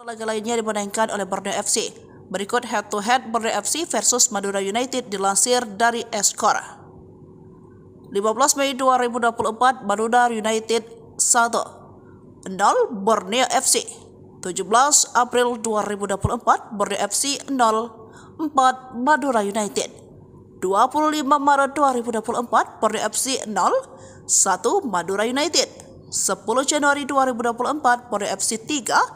Laga lainnya dimenangkan oleh Borneo FC. Berikut head-to-head Borneo FC versus Madura United dilansir dari Skor. 15 Mei 2024, Madura United 1-0 Borneo FC. 17 April 2024, Borneo FC 0-4 Madura United. 25 Maret 2024, Borneo FC 0-1 Madura United. 10 Januari 2024, Borneo FC 3-0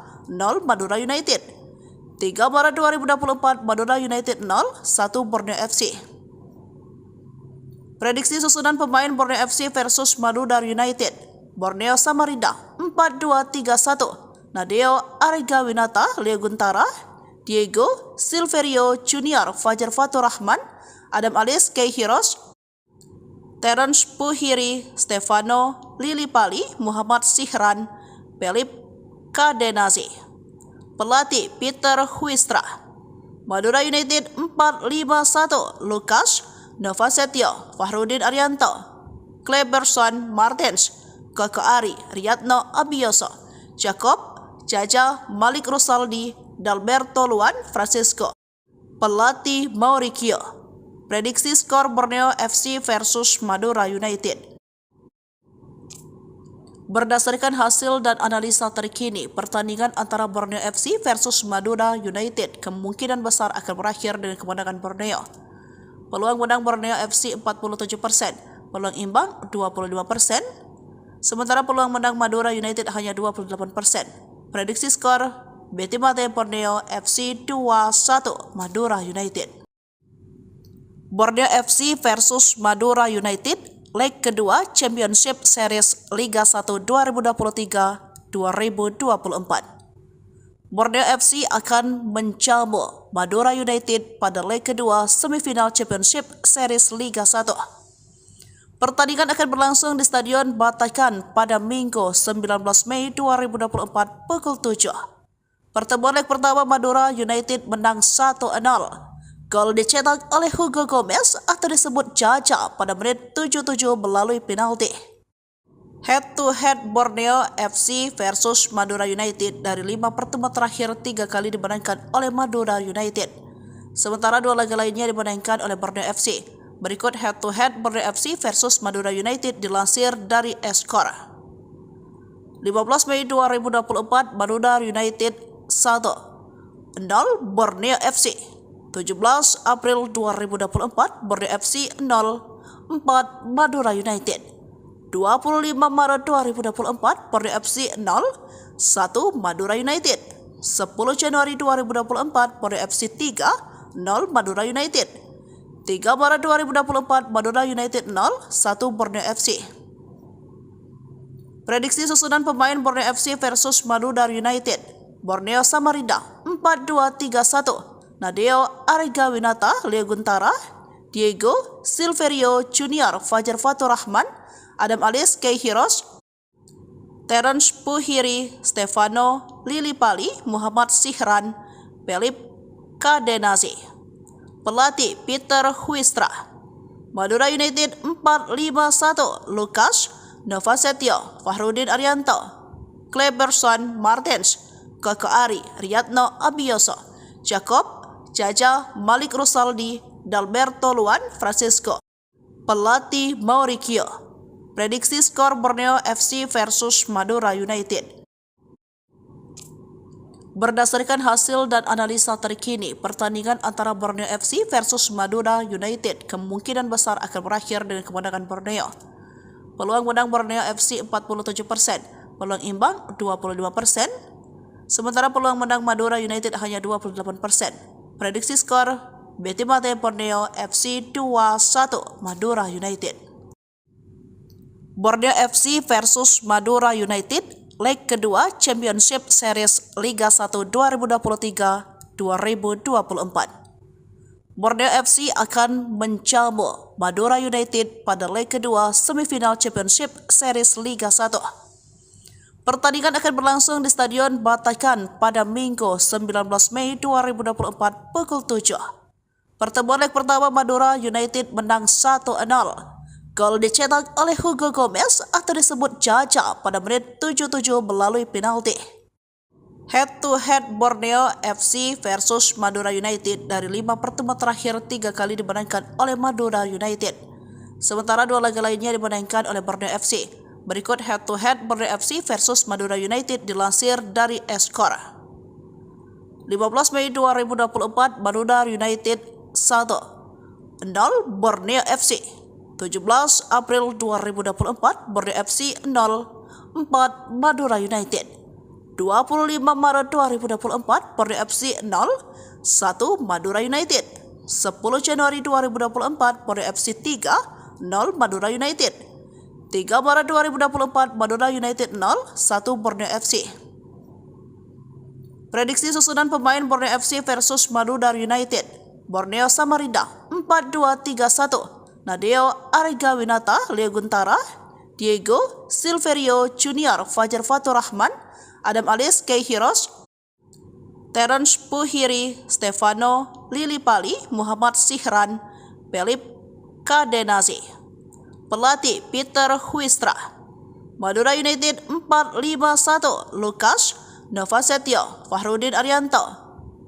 Madura United. 3 Maret 2024, Madura United 0-1 Borneo FC. Prediksi susunan pemain Borneo FC versus Madura United. Borneo Samarinda 4-2-3-1. Nadeo Arigawinata, Leo Guntara, Diego Silverio Junior, Fajar Fatur Rahman, Adam Alis, Kei Hiros, Terence Puhiri, Stefano Lilipali, Muhammad Sihran, Pelip Kadenazi. Pelatih Peter Huistra. Madura United 4-5-1. Lukas Novasetio, Fahrudin Arianto, Kleberson Martens, Koko Ari, Riyadno Abioso, Jacob Jaja, Malik Rusaldi, Dalberto Luan Francisco. Pelatih Mauricio. Prediksi skor Borneo FC versus Madura United. Berdasarkan hasil dan analisa terkini, pertandingan antara Borneo FC versus Madura United kemungkinan besar akan berakhir dengan kemenangan Borneo. Peluang menang Borneo FC 47%, peluang imbang 25%, sementara peluang menang Madura United hanya 28%. Prediksi skor Betimate Borneo FC 2-1 Madura United. Borneo FC versus Madura United, leg kedua Championship Series Liga 1 2023-2024. Borneo FC akan menjamu Madura United pada leg kedua semifinal Championship Series Liga 1. Pertandingan akan berlangsung di Stadion Batakan pada Minggu 19 Mei 2024 pukul 7. Pertemuan leg pertama Madura United menang 1-0. Gol dicetak oleh Hugo Gomez atau disebut Jaja pada menit 77 melalui penalti. Head-to-head Borneo FC versus Madura United, dari 5 pertemuan terakhir 3 kali dimenangkan oleh Madura United. Sementara 2 laga lainnya dimenangkan oleh Borneo FC. Berikut head-to-head Borneo FC versus Madura United dilansir dari Skor. 15 Mei 2024, Madura United 1-0 Borneo FC. 17 April 2024, Borneo FC 0-4 Madura United. 25 Maret 2024, Borneo FC 0-1 Madura United. 10 Januari 2024, Borneo FC 3-0 Madura United. 3 Maret 2024, Madura United 0-1 Borneo FC. Prediksi susunan pemain Borneo FC versus Madura United. Borneo Samarinda 4-2-3-1. Nadeo Arigawinata, Leo Guntara, Diego Silverio Junior, Fajar Fatur Rahman, Adam Alis, Kei Hiros, Terence Puhiri, Stefano Lilipali, Muhammad Sihran, Pelip Kadenazi. Pelatih Peter Huistra. Madura United 4-5-1. Lukas Novasetio, Fahrudin Arianto, Kleberson Martens, Koko Ari, Riyadno Abioso, Jacob Jaja, Malik Rusaldi, Dalberto Luan Francisco. Pelatih Mauricio. Prediksi skor Borneo FC versus Madura United. Berdasarkan hasil dan analisa terkini, pertandingan antara Borneo FC versus Madura United kemungkinan besar akan berakhir dengan kemenangan Borneo. Peluang menang Borneo FC 47%, peluang imbang 25%, sementara peluang menang Madura United hanya 28%. Prediksi skor Betimate Borneo FC 2-1 Madura United. Borneo FC versus Madura United, leg kedua Championship Series Liga 1 2023-2024. Borneo FC akan menjamu Madura United pada leg kedua semifinal Championship Series Liga 1. Pertandingan akan berlangsung di Stadion Batakan pada Minggu 19 Mei 2024 pukul 7. Pertemuan leg pertama Madura United menang 1-0. Gol dicetak oleh Hugo Gomez atau disebut Jaja pada menit 77 melalui penalti. Head-to-head Borneo FC versus Madura United dari 5 pertemuan terakhir 3 kali dimenangkan oleh Madura United. Sementara 2 laga lainnya dimenangkan oleh Borneo FC. Berikut head-to-head Borneo FC versus Madura United dilansir dari Skor. 15 Mei 2024 Madura United 1-0 Borneo FC. 17 April 2024 Borneo FC 0-4 Madura United. 25 Maret 2024 Borneo FC 0-1 Madura United. 10 Januari 2024 Borneo FC 3-0 Madura United. 3 Maret 2024 Madura United 0-1 Borneo FC. Prediksi susunan pemain Borneo FC versus Madura United. Borneo Samarinda 4-2-3-1. Nadeo Arigawinata, Leo Guntara, Diego Silverio Junior, Fajar Fatur Rahman, Adam Alis, Kei Hiros, Terence Puhiri, Stefano Lilipali, Muhammad Sihran, Pelip Kadenazi. Pelatih Peter Huistra. Madura United 4-5-1 Lukas Novasetio, Fahrudin Arianto,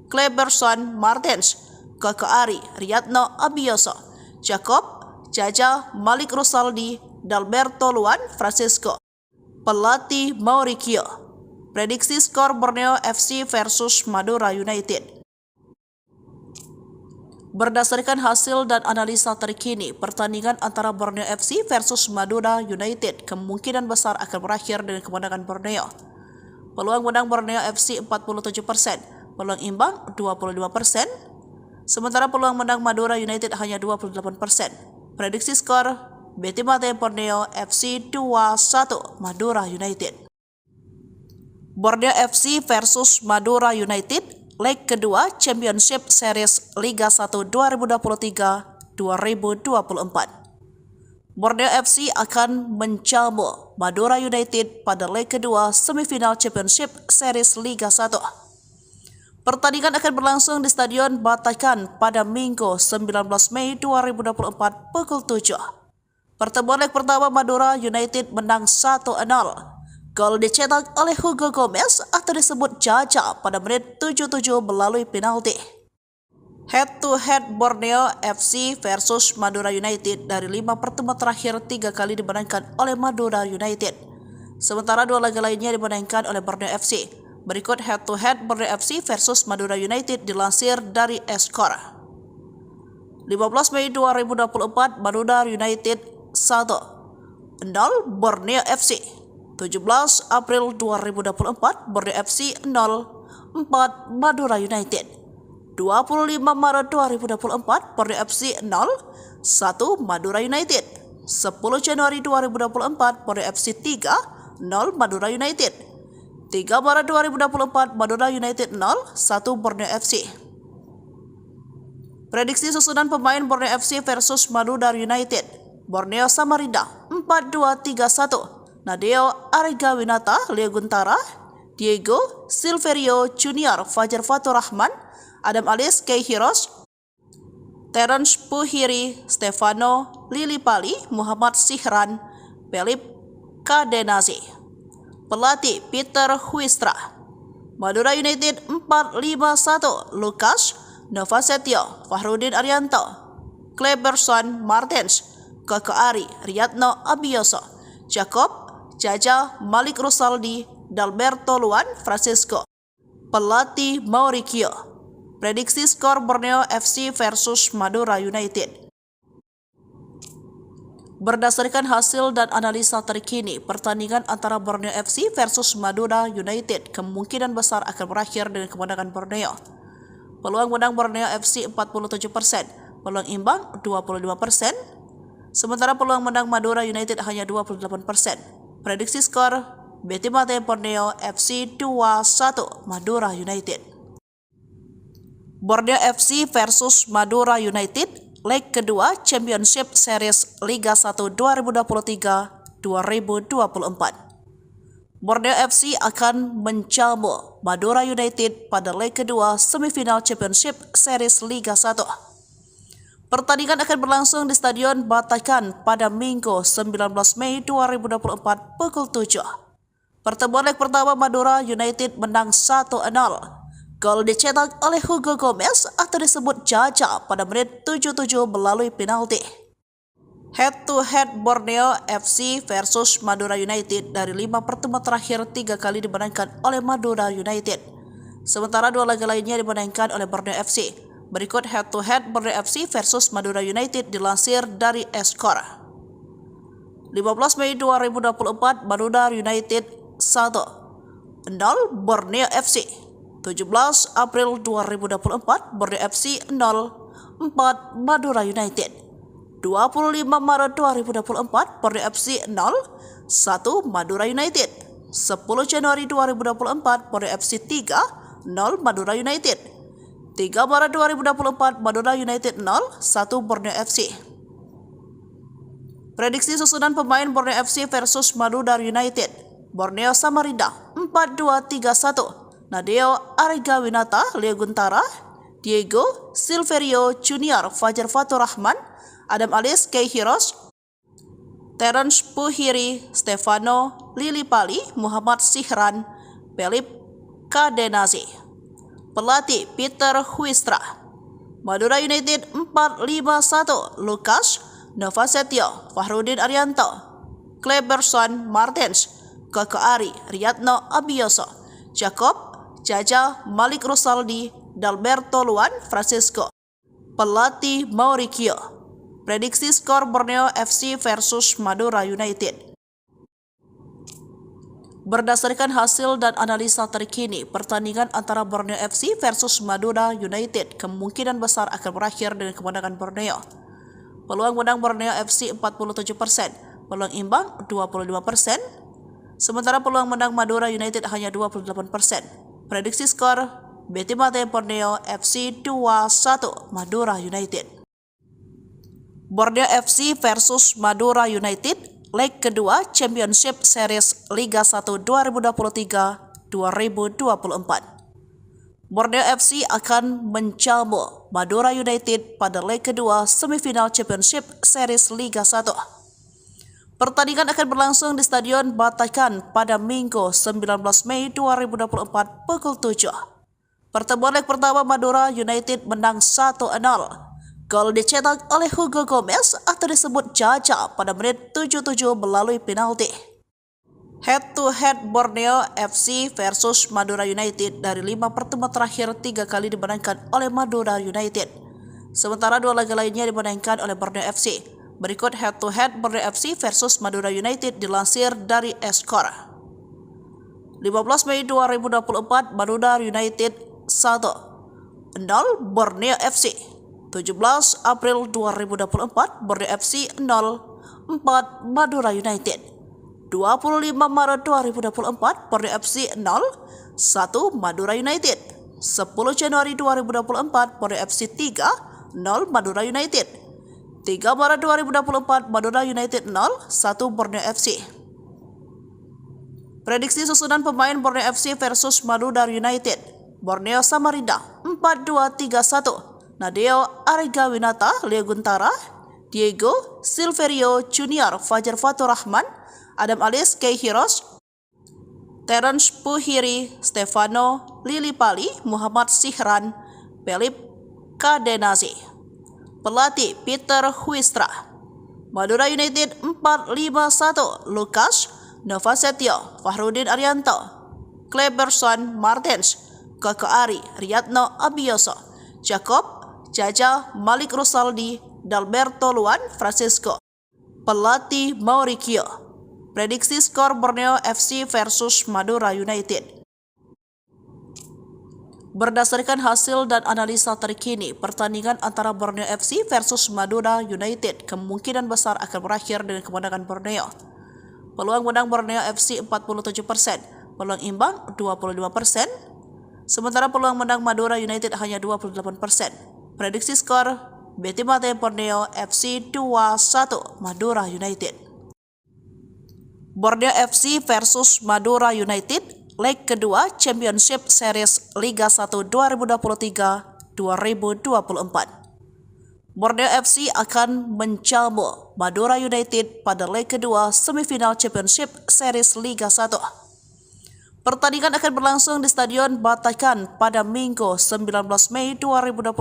Kleberson Martens, Koko Ari, Riyadno Abioso, Jacob Jaja, Malik Rusaldi, Dalberto Luan Francisco. Pelatih Mauricio. Prediksi skor Borneo FC versus Madura United. Berdasarkan hasil dan analisa terkini, pertandingan antara Borneo FC versus Madura United kemungkinan besar akan berakhir dengan kemenangan Borneo. Peluang menang Borneo FC 47%, peluang imbang 25%, sementara peluang menang Madura United hanya 28%. Prediksi skor Betimate Borneo FC 2-1 Madura United. Borneo FC versus Madura United, leg kedua Championship Series Liga 1 2023-2024. Borneo FC akan menjamu Madura United pada leg kedua semifinal Championship Series Liga 1. Pertandingan akan berlangsung di Stadion Batakan pada Minggu 19 Mei 2024 pukul 7. Pertemuan leg pertama Madura United menang 1-0. Gol dicetak oleh Hugo Gomez atau disebut Jaja pada menit 77 melalui penalti. Head-to-head Borneo FC versus Madura United dari 5 pertemuan terakhir 3 kali dimenangkan oleh Madura United. Sementara 2 laga lainnya dimenangkan oleh Borneo FC. Berikut head-to-head Borneo FC versus Madura United dilansir dari Skor. 15 Mei 2024 Madura United 1-0 Borneo FC. 17 April 2024 Borneo FC 0-4 Madura United. 25 Maret 2024 Borneo FC 0-1 Madura United. 10 Januari 2024 Borneo FC 3-0 Madura United. 3 Maret 2024 Madura United 0-1 Borneo FC. Prediksi susunan pemain Borneo FC versus Madura United. Borneo Samarinda 4-2-3-1. Nadeo Arigawinata, Leo Guntara, Diego Silverio Junior, Fajar Fatur Rahman, Adam Alis, Kei Hiros, Terence Puhiri, Stefano Lilipali, Muhammad Sihran, Pelip Kadenazi. Pelatih Peter Huistra. Madura United 4-5-1 Lukas Novasetio, Fahrudin Arianto, Kleberson Martens, Koko Ari, Riyadno Abioso, Jacob Jaja, Malik Rusaldi, Dalberto Luan Francisco. Pelatih Mauricio. Prediksi skor Borneo FC versus Madura United. Berdasarkan hasil dan analisa terkini, pertandingan antara Borneo FC versus Madura United kemungkinan besar akan berakhir dengan kemenangan Borneo. Peluang menang Borneo FC 47%, peluang imbang 25%, sementara peluang menang Madura United hanya 28%. Prediksi skor Betimate Borneo FC 2-1 Madura United. Borneo FC versus Madura United, leg kedua Championship Series Liga 1 2023-2024. Borneo FC akan menjamu Madura United pada leg kedua semifinal Championship Series Liga 1. Pertandingan akan berlangsung di Stadion Batakan pada Minggu 19 Mei 2024 pukul 7. Pertemuan leg pertama Madura United menang 1-0. Gol dicetak oleh Hugo Gomez atau disebut Jaja pada menit 77 melalui penalti. Head to head Borneo FC versus Madura United dari 5 pertemuan terakhir 3 kali dimenangkan oleh Madura United. Sementara 2 laga lainnya dimenangkan oleh Borneo FC. Berikut head to head Borneo FC versus Madura United dilansir dari Skor. 15 Mei 2024 Madura United 1-0 Borneo FC. 17 April 2024 Borneo FC 0-4 Madura United. 25 Maret 2024 Borneo FC 0-1 Madura United. 10 Januari 2024 Borneo FC 3-0 Madura United. 3 Maret 2024 Madura United 0-1 Borneo FC. Prediksi susunan pemain Borneo FC versus Madura United. Borneo Samarinda 4-2-3-1 Nadeo Arigawinata, Leo Guntara, Diego Silverio Junior, Fajar Fatur Rahman, Adam Alis, Kei Hiros, Terence Puhiri, Stefano Lilipali, Muhammad Sihran, Pelip Kadenazi. Pelatih Peter Huistra. Madura United 4-5-1 Lukas Novasetio, Fahrudin Arianto, Kleberson Martens, Koko Ari, Riyadno Abioso, Jacob, Jaja, Malik Rusaldi, Dalberto Luan, Francisco. Pelatih Mauricio. Prediksi skor Borneo FC versus Madura United. Berdasarkan hasil dan analisa terkini, pertandingan antara Borneo FC versus Madura United kemungkinan besar akan berakhir dengan kemenangan Borneo. Peluang menang Borneo FC 47%, peluang imbang 25%, sementara peluang menang Madura United hanya 28%. Prediksi skor Betimate Borneo FC 2-1 Madura United. Borneo FC versus Madura United, leg kedua Championship Series Liga 1 2023-2024. Borneo FC akan menjamu Madura United pada leg kedua semifinal Championship Series Liga 1. Pertandingan akan berlangsung di Stadion Batakan pada Minggu 19 Mei 2024 pukul 7. Pertemuan leg pertama Madura United menang 1-0. Gol dicetak oleh Hugo Gomez atau disebut Jaja pada menit 77 melalui penalti. Head to head Borneo FC versus Madura United dari 5 pertemuan terakhir 3 kali dimenangkan oleh Madura United. Sementara 2 laga lainnya dimenangkan oleh Borneo FC. Berikut head to head Borneo FC versus Madura United dilansir dari Skor. 15 Mei 2024 Madura United 1-0 Borneo FC. 17 April 2024 Borneo FC 0-4 Madura United. 25 Maret 2024 Borneo FC 0-1 Madura United. 10 Januari 2024 Borneo FC 3-0 Madura United. 3 Maret 2024 Madura United 0-1 Borneo FC. Prediksi susunan pemain Borneo FC versus Madura United. Borneo Samarinda 4-2-3-1 Nadeo Arigawinata, Leo Guntara, Diego Silverio Junior, Fajar Fatur Rahman, Adam Alis, Kei Hiros, Terence Puhiri, Stefano Lilipali, Muhammad Sihran, Pelip Kadenazi. Pelatih Peter Huistra. Madura United 4-5-1 Lukas Novasetio, Fahrudin Arianto, Kleberson Martens, Koko Ari, Riyadno Abioso, Jacob, Jaja, Malik Rusaldi, Dalberto Luan, Francisco. Pelatih Mauricio. Prediksi skor Borneo FC versus Madura United. Berdasarkan hasil dan analisa terkini, pertandingan antara Borneo FC versus Madura United kemungkinan besar akan berakhir dengan kemenangan Borneo. Peluang menang Borneo FC 47%, peluang imbang 25%, sementara peluang menang Madura United hanya 28%. Prediksi skor Betimate Borneo FC 2-1 Madura United. Borneo FC versus Madura United, leg kedua Championship Series Liga 1 2023-2024. Borneo FC akan menjamu Madura United pada leg kedua semifinal Championship Series Liga 1. Pertandingan akan berlangsung di Stadion Batakan pada Minggu 19 Mei 2024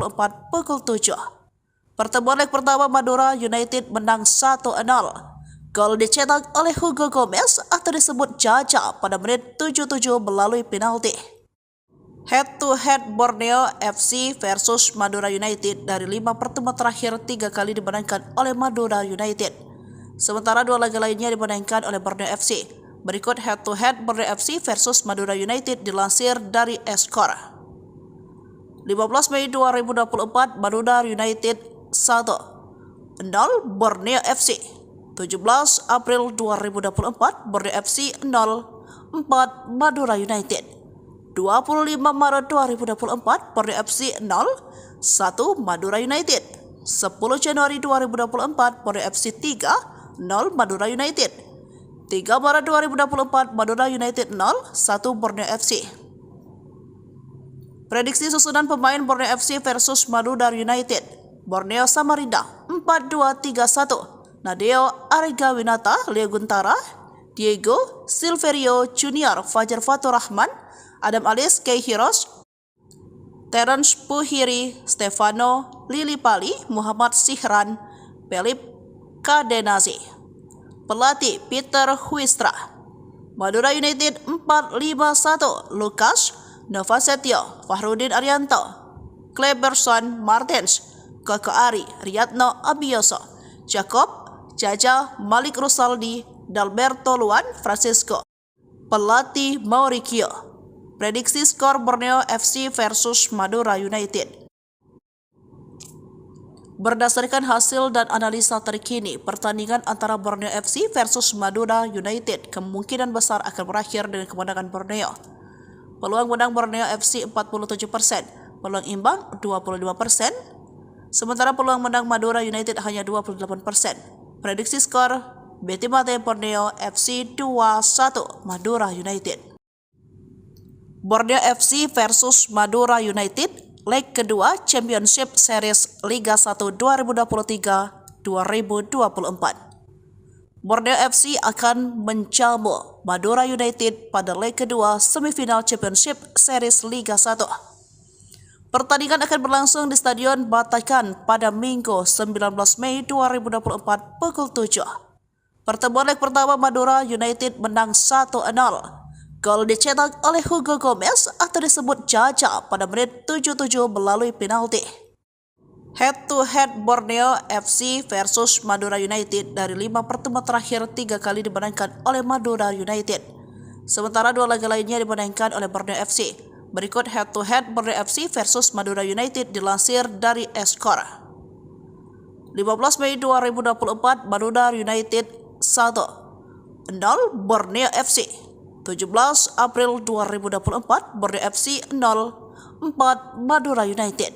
pukul 7. Pertemuan leg pertama Madura United menang 1-0. Gol dicetak oleh Hugo Gomez atau disebut Jaja pada menit 77 melalui penalti. Head-to-head Borneo FC versus Madura United dari 5 pertemuan terakhir 3 kali dimenangkan oleh Madura United. Sementara 2 laga lainnya dimenangkan oleh Borneo FC. Berikut head-to-head Borneo FC versus Madura United dilansir dari Skor. 15 Mei 2024 Madura United 1-0 Borneo FC. 17 April 2024 Borneo FC 0-4 Madura United. 25 Maret 2024 Borneo FC 0-1 Madura United. 10 Januari 2024 Borneo FC 3-0 Madura United. 3 Maret 2024 Madura United 0-1 Borneo FC. Prediksi susunan pemain Borneo FC versus Madura United. Borneo Samarinda 4-2-3-1. Nadeo Arigawinata, Leo Guntara, Diego Silverio Junior, Fajar Fatur Rahman, Adam Alis, Kei Hiros, Terence Puhiri, Stefano Lilipali, Muhammad Sihran, Pelip Kadenazi. Pelatih Peter Huistra. Madura United 4-5-1. Lukas Novasetio, Fahrudin Arianto, Kleberson Martens, Koko Ari, Riyadno Abioso, Jacob Jaja, Malik Rusaldi, Dalberto Luan Francisco. Pelatih Mauricio. Prediksi skor Borneo FC versus Madura United. Berdasarkan hasil dan analisa terkini, pertandingan antara Borneo FC versus Madura United kemungkinan besar akan berakhir dengan kemenangan Borneo. Peluang menang Borneo FC 47%, peluang imbang 25%, sementara peluang menang Madura United hanya 28%. Prediksi skor Betimate Borneo FC 2-1 Madura United. Borneo FC versus Madura United leg kedua Championship Series Liga 1 2023-2024. Borneo FC akan menjamu Madura United pada leg kedua semifinal Championship Series Liga 1. Pertandingan akan berlangsung di Stadion Batakan pada Minggu 19 Mei 2024 pukul 7. Pertemuan leg pertama Madura United menang 1-0. Gol dicetak oleh Hugo Gomez atau disebut Jaja pada menit 77 melalui penalti. Head-to-head Borneo FC versus Madura United dari 5 pertemuan terakhir 3 kali dimenangkan oleh Madura United. Sementara 2 laga lainnya dimenangkan oleh Borneo FC. Berikut head-to-head Borneo FC versus Madura United dilansir dari Skor. 15 Mei 2024 Madura United 1-0 Borneo FC. 17 April 2024 Borneo FC 0-4 Madura United.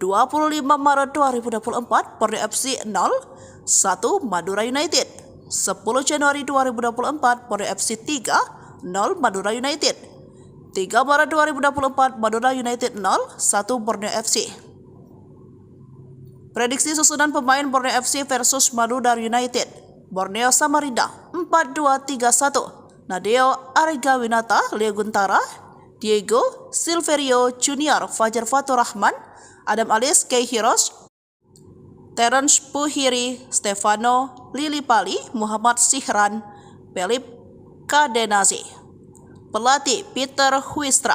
25 Maret 2024 Borneo FC 0-1 Madura United. 10 Januari 2024 Borneo FC 3-0 Madura United. 3 Maret 2024 Madura United 0-1 Borneo FC. Prediksi susunan pemain Borneo FC versus Madura United. Borneo Samarinda 4-2-3-1. Nadeo Arigawinata, Leo Guntara, Diego Silverio Junior, Fajar Fatur Rahman, Adam Alis, Kei Hiros, Terence Puhiri, Stefano Lilipali, Muhammad Sihran, Pelip Kadenazi. Pelatih Peter Huistra.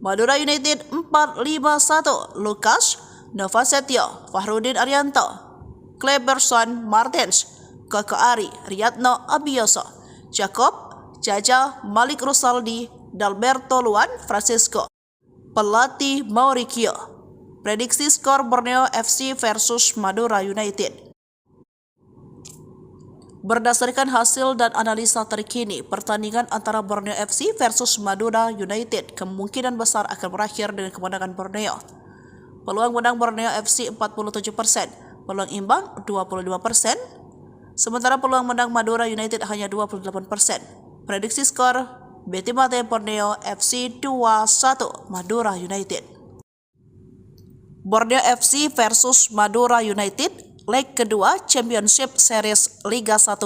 Madura United 4-5-1. Lukas Novasetio, Fahrudin Arianto, Kleberson Martens, Koko Ari, Riyadno Abioso, Jacob Jaja, Malik Rusaldi, Dalberto Luan Francisco. Pelatih Mauricio. Prediksi skor Borneo FC versus Madura United. Berdasarkan hasil dan analisa terkini, pertandingan antara Borneo FC versus Madura United kemungkinan besar akan berakhir dengan kemenangan Borneo. Peluang menang Borneo FC 47%, peluang imbang 25%, sementara peluang menang Madura United hanya 28%. Prediksi skor Betimate Borneo FC 2-1 Madura United. Borneo FC versus Madura United leg kedua Championship Series Liga 1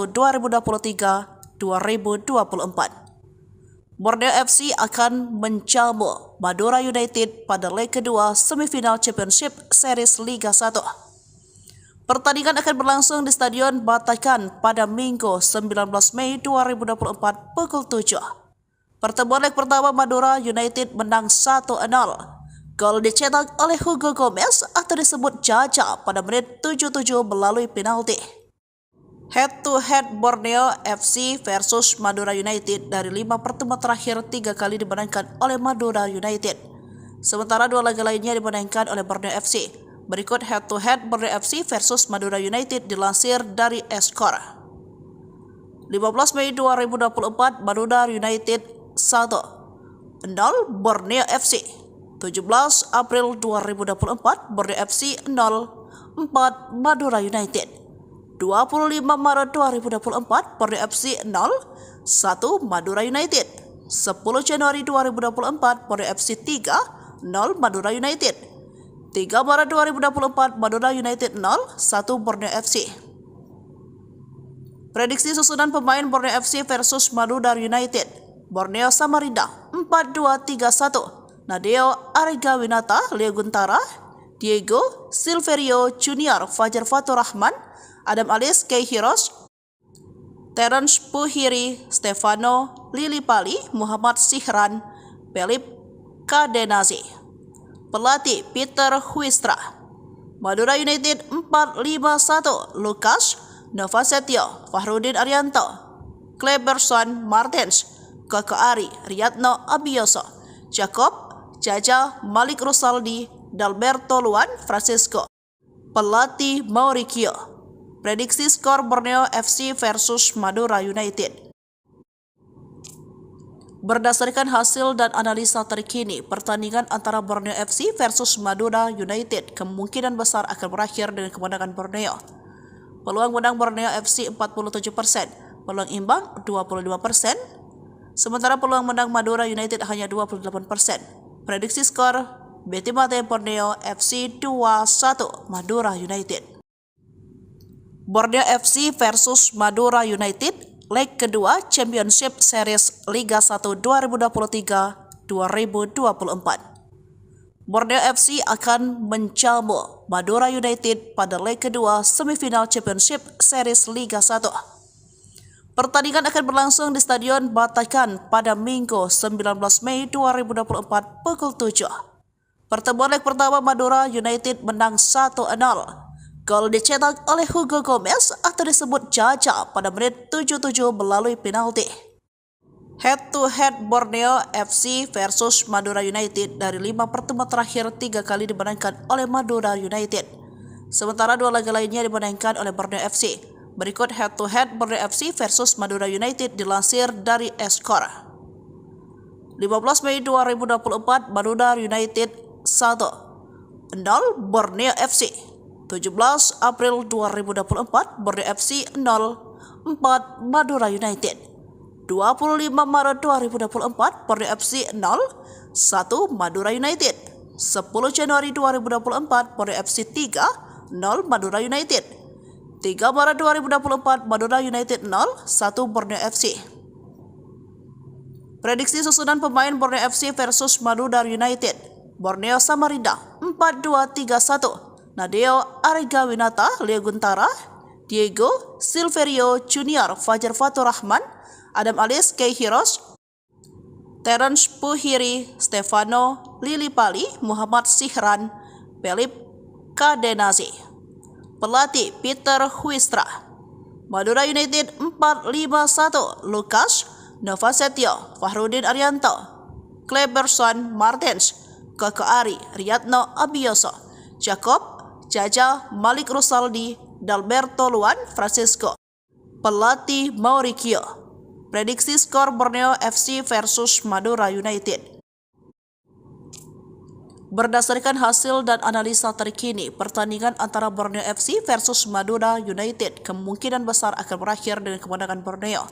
2023-2024. Borneo FC akan menjamu Madura United pada leg kedua semifinal Championship Series Liga 1. Pertandingan akan berlangsung di Stadion Batakan pada Minggu 19 Mei 2024 pukul 7. Pertemuan leg pertama Madura United menang 1-0. Gol dicetak oleh Hugo Gomez atau disebut Jaja pada menit 77 melalui penalti. Head-to-head Borneo FC versus Madura United dari 5 pertemuan terakhir 3 kali dimenangkan oleh Madura United. Sementara 2 laga lainnya dimenangkan oleh Borneo FC. Berikut head-to-head Borneo FC versus Madura United dilansir dari Skor. 15 Mei 2024 Madura United 1-0 Borneo FC. 17 April 2024 Borneo FC 0-4 Madura United. 25 Maret 2024 Borneo FC 0-1 Madura United. 10 Januari 2024 Borneo FC 3-0 Madura United. 3 Maret 2024 Madura United 0-1 Borneo FC. Prediksi susunan pemain Borneo FC versus Madura United. Borneo Samarinda 4-2-3-1. Nadeo Arigawinata, Leo Guntara, Diego Silverio Junior, Fajar Fatur Rahman, Adam Alis, Kei Hiros, Terence Puhiri, Stefano Lilipali, Muhammad Sihran, Pelip Kadenazi. Pelatih Peter Huistra. Madura United 4-5-1 Lukas Novasetio, Fahrudin Arianto, Kleberson Martens, Koko Ari, Riyadno Abioso, Jacob Jaja, Malik Rusaldi, Dalberto Luan Francisco. Pelatih Mauricio. Prediksi skor Borneo FC versus Madura United. Berdasarkan hasil dan analisa terkini, pertandingan antara Borneo FC versus Madura United kemungkinan besar akan berakhir dengan kemenangan Borneo. Peluang menang Borneo FC 47%, peluang imbang 25%, sementara peluang menang Madura United hanya 28%. Prediksi skor Betimate Borneo FC 2-1 Madura United. Borneo FC versus Madura United, leg kedua Championship Series Liga 1 2023-2024. Borneo FC akan menjamu Madura United pada leg kedua semifinal Championship Series Liga 1. Pertandingan akan berlangsung di Stadion Batakan pada Minggu 19 Mei 2024 pukul 7. Pertemuan leg pertama Madura United menang 1-0. Gol dicetak oleh Hugo Gomez atau disebut Jaja pada menit 77 melalui penalti. Head-to-head Borneo FC versus Madura United dari 5 pertemuan terakhir 3 kali dimenangkan oleh Madura United. Sementara 2 laga lainnya dimenangkan oleh Borneo FC. Berikut head-to-head Borneo FC versus Madura United dilansir dari Skor. 15 Mei 2024 Madura United 1-0 Borneo FC. 17 April 2024 Borneo FC 0-4 Madura United. 25 Maret 2024 Borneo FC 0-1 Madura United. 10 Januari 2024 Borneo FC 3-0 Madura United. 3 Maret 2024 Madura United 0-1 Borneo FC. Prediksi susunan pemain Borneo FC versus Madura United. Borneo Samarinda 4-2-3-1. Nadeo Arigawinata, Leo Guntara, Diego Silverio Junior, Fajar Fatur Rahman, Adam Alis, Kei Hiros, Terence Puhiri, Stefano Lilipali, Muhammad Sihran, Pelip Kadenazi. Pelatih Peter Huistra. Madura United 4-5-1 Lukas Novasetio, Fahrudin Arianto, Kleberson Martens, Koko Ari, Riyadno Abioso, Jacob Jaja, Malik Rusaldi, Dalberto Luan Francisco. Pelatih Mauricio. Prediksi skor Borneo FC versus Madura United. Berdasarkan hasil dan analisa terkini, pertandingan antara Borneo FC versus Madura United kemungkinan besar akan berakhir dengan kemenangan Borneo.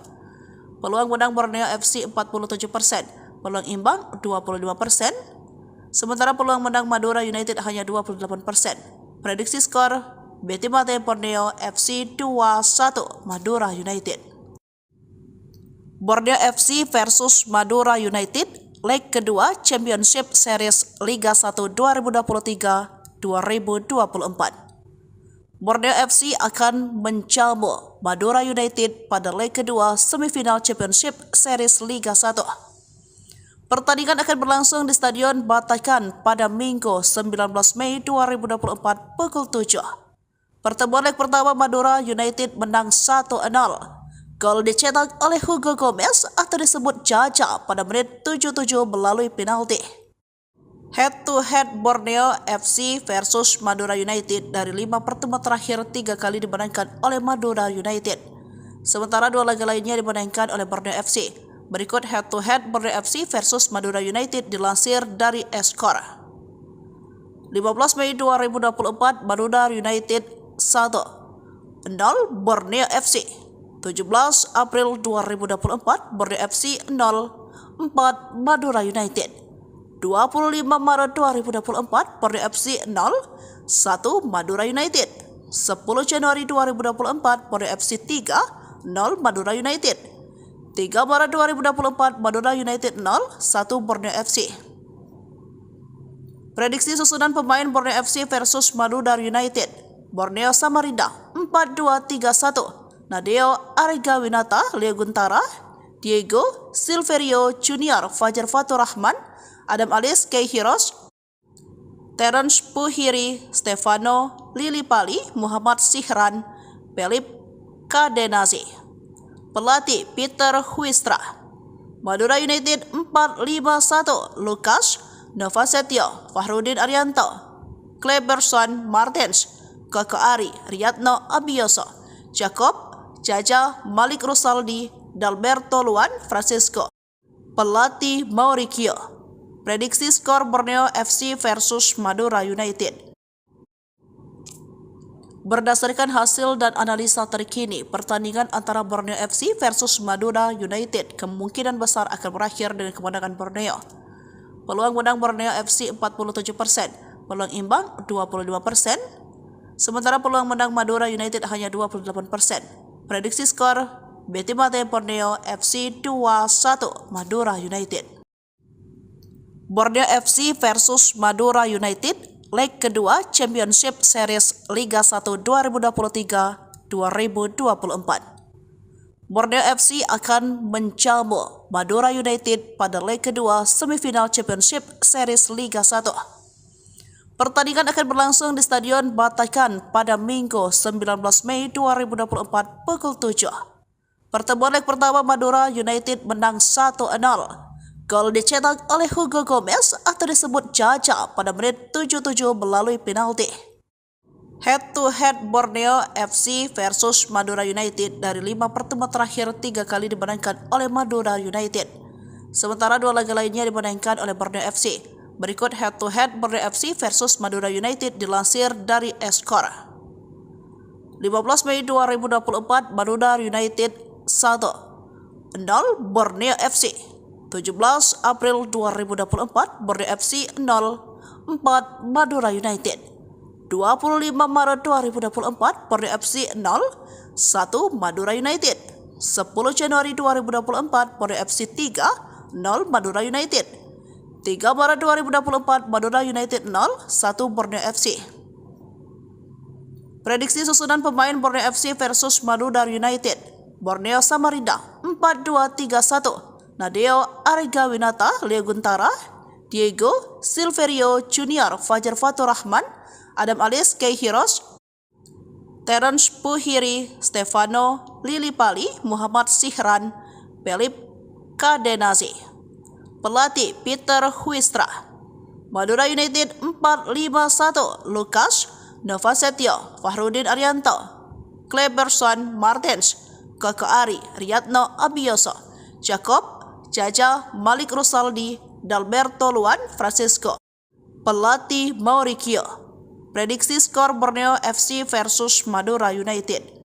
Peluang menang Borneo FC 47%, peluang imbang 25%, sementara peluang menang Madura United hanya 28%. Prediksi skor Betimate Borneo FC 2-1 Madura United. Borneo FC versus Madura United, leg kedua Championship Series Liga 1 2023-2024. Borneo FC akan menjamu Madura United pada leg kedua semifinal Championship Series Liga 1. Pertandingan akan berlangsung di Stadion Batakan pada Minggu 19 Mei 2024 pukul 7. Pertemuan leg pertama Madura United menang 1-0. Gol dicetak oleh Hugo Gomez atau disebut Jaja pada menit 77 melalui penalti. Head-to-head Borneo FC versus Madura United dari 5 pertemuan terakhir 3 kali dimenangkan oleh Madura United. Sementara 2 laga lainnya dimenangkan oleh Borneo FC. Berikut head-to-head Borneo FC versus Madura United dilansir dari Skor. 15 Mei 2024 Madura United 1-0 Borneo FC. 17 April 2024 Borneo FC 0-4 Madura United. 25 Maret 2024 Borneo FC 0-1 Madura United. 10 Januari 2024 Borneo FC 3-0 Madura United. 3 Maret 2024 Madura United 0-1 Borneo FC. Prediksi susunan pemain Borneo FC versus Madura United. Borneo Samarinda 4-2-3-1. Nadeo Arigawinata, Leo Guntara, Diego Silverio Junior, Fajar Fatur Rahman, Adam Alis, Kei Hiros, Terence Puhiri, Stefano Lilipali, Muhammad Sihran, Pelip Kadenazi. Pelatih Peter Huistra. Madura United 4-5-1 Lukas Novasetio, Fahrudin Arianto, Kleberson Martens, Koko Ari, Riyadno Abioso, Jacob Jaja, Malik Rusaldi, Dalberto Luan Francisco. Pelatih Mauricio. Prediksi skor Borneo FC versus Madura United. Berdasarkan hasil dan analisa terkini, pertandingan antara Borneo FC versus Madura United kemungkinan besar akan berakhir dengan kemenangan Borneo. Peluang menang Borneo FC 47%, peluang imbang 22%, sementara peluang menang Madura United hanya 28%. Prediksi skor Betimate Borneo FC 2-1 Madura United. Borneo FC versus Madura United, leg kedua Championship Series Liga 1 2023-2024. Borneo FC akan menjamu Madura United pada leg kedua semifinal Championship Series Liga 1. Pertandingan akan berlangsung di Stadion Batakan pada Minggu 19 Mei 2024 pukul 7. Pertemuan leg pertama Madura United menang 1-0. Gol dicetak oleh Hugo Gomez atau disebut Jaja pada menit 77 melalui penalti. Head-to-head Borneo FC versus Madura United dari 5 pertemuan terakhir 3 kali dimenangkan oleh Madura United. Sementara 2 laga lainnya dimenangkan oleh Borneo FC. Berikut head-to-head Borneo FC versus Madura United dilansir dari Skor. 15 Mei 2024 Madura United 1-0 Borneo FC. 17 April 2024 Borneo FC 0-4 Madura United. 25 Maret 2024 Borneo FC 0-1 Madura United. 10 Januari 2024 Borneo FC 3-0 Madura United. 3 Maret 2024 Madura United 0-1 Borneo FC. Prediksi susunan pemain Borneo FC versus Madura United. Borneo Samarinda 4-2-3-1. Nadeo Arigawinata, Leo Guntara, Diego Silverio Junior, Fajar Fatur Rahman, Adam Alis, Kei Hiros, Terence Puhiri, Stefano Lilipali, Muhammad Sihran, Pelip Kadenazi. Pelatih Peter Huistra. Madura United 4-5-1 Lukas Novasetio, Fahrudin Arianto, Kleberson Martens, Koko Ari, Riyadno Abioso, Jacob Jaja, Malik Rusaldi, Dalberto Luan Francisco. Pelatih Mauricio. Prediksi skor Borneo FC versus Madura United.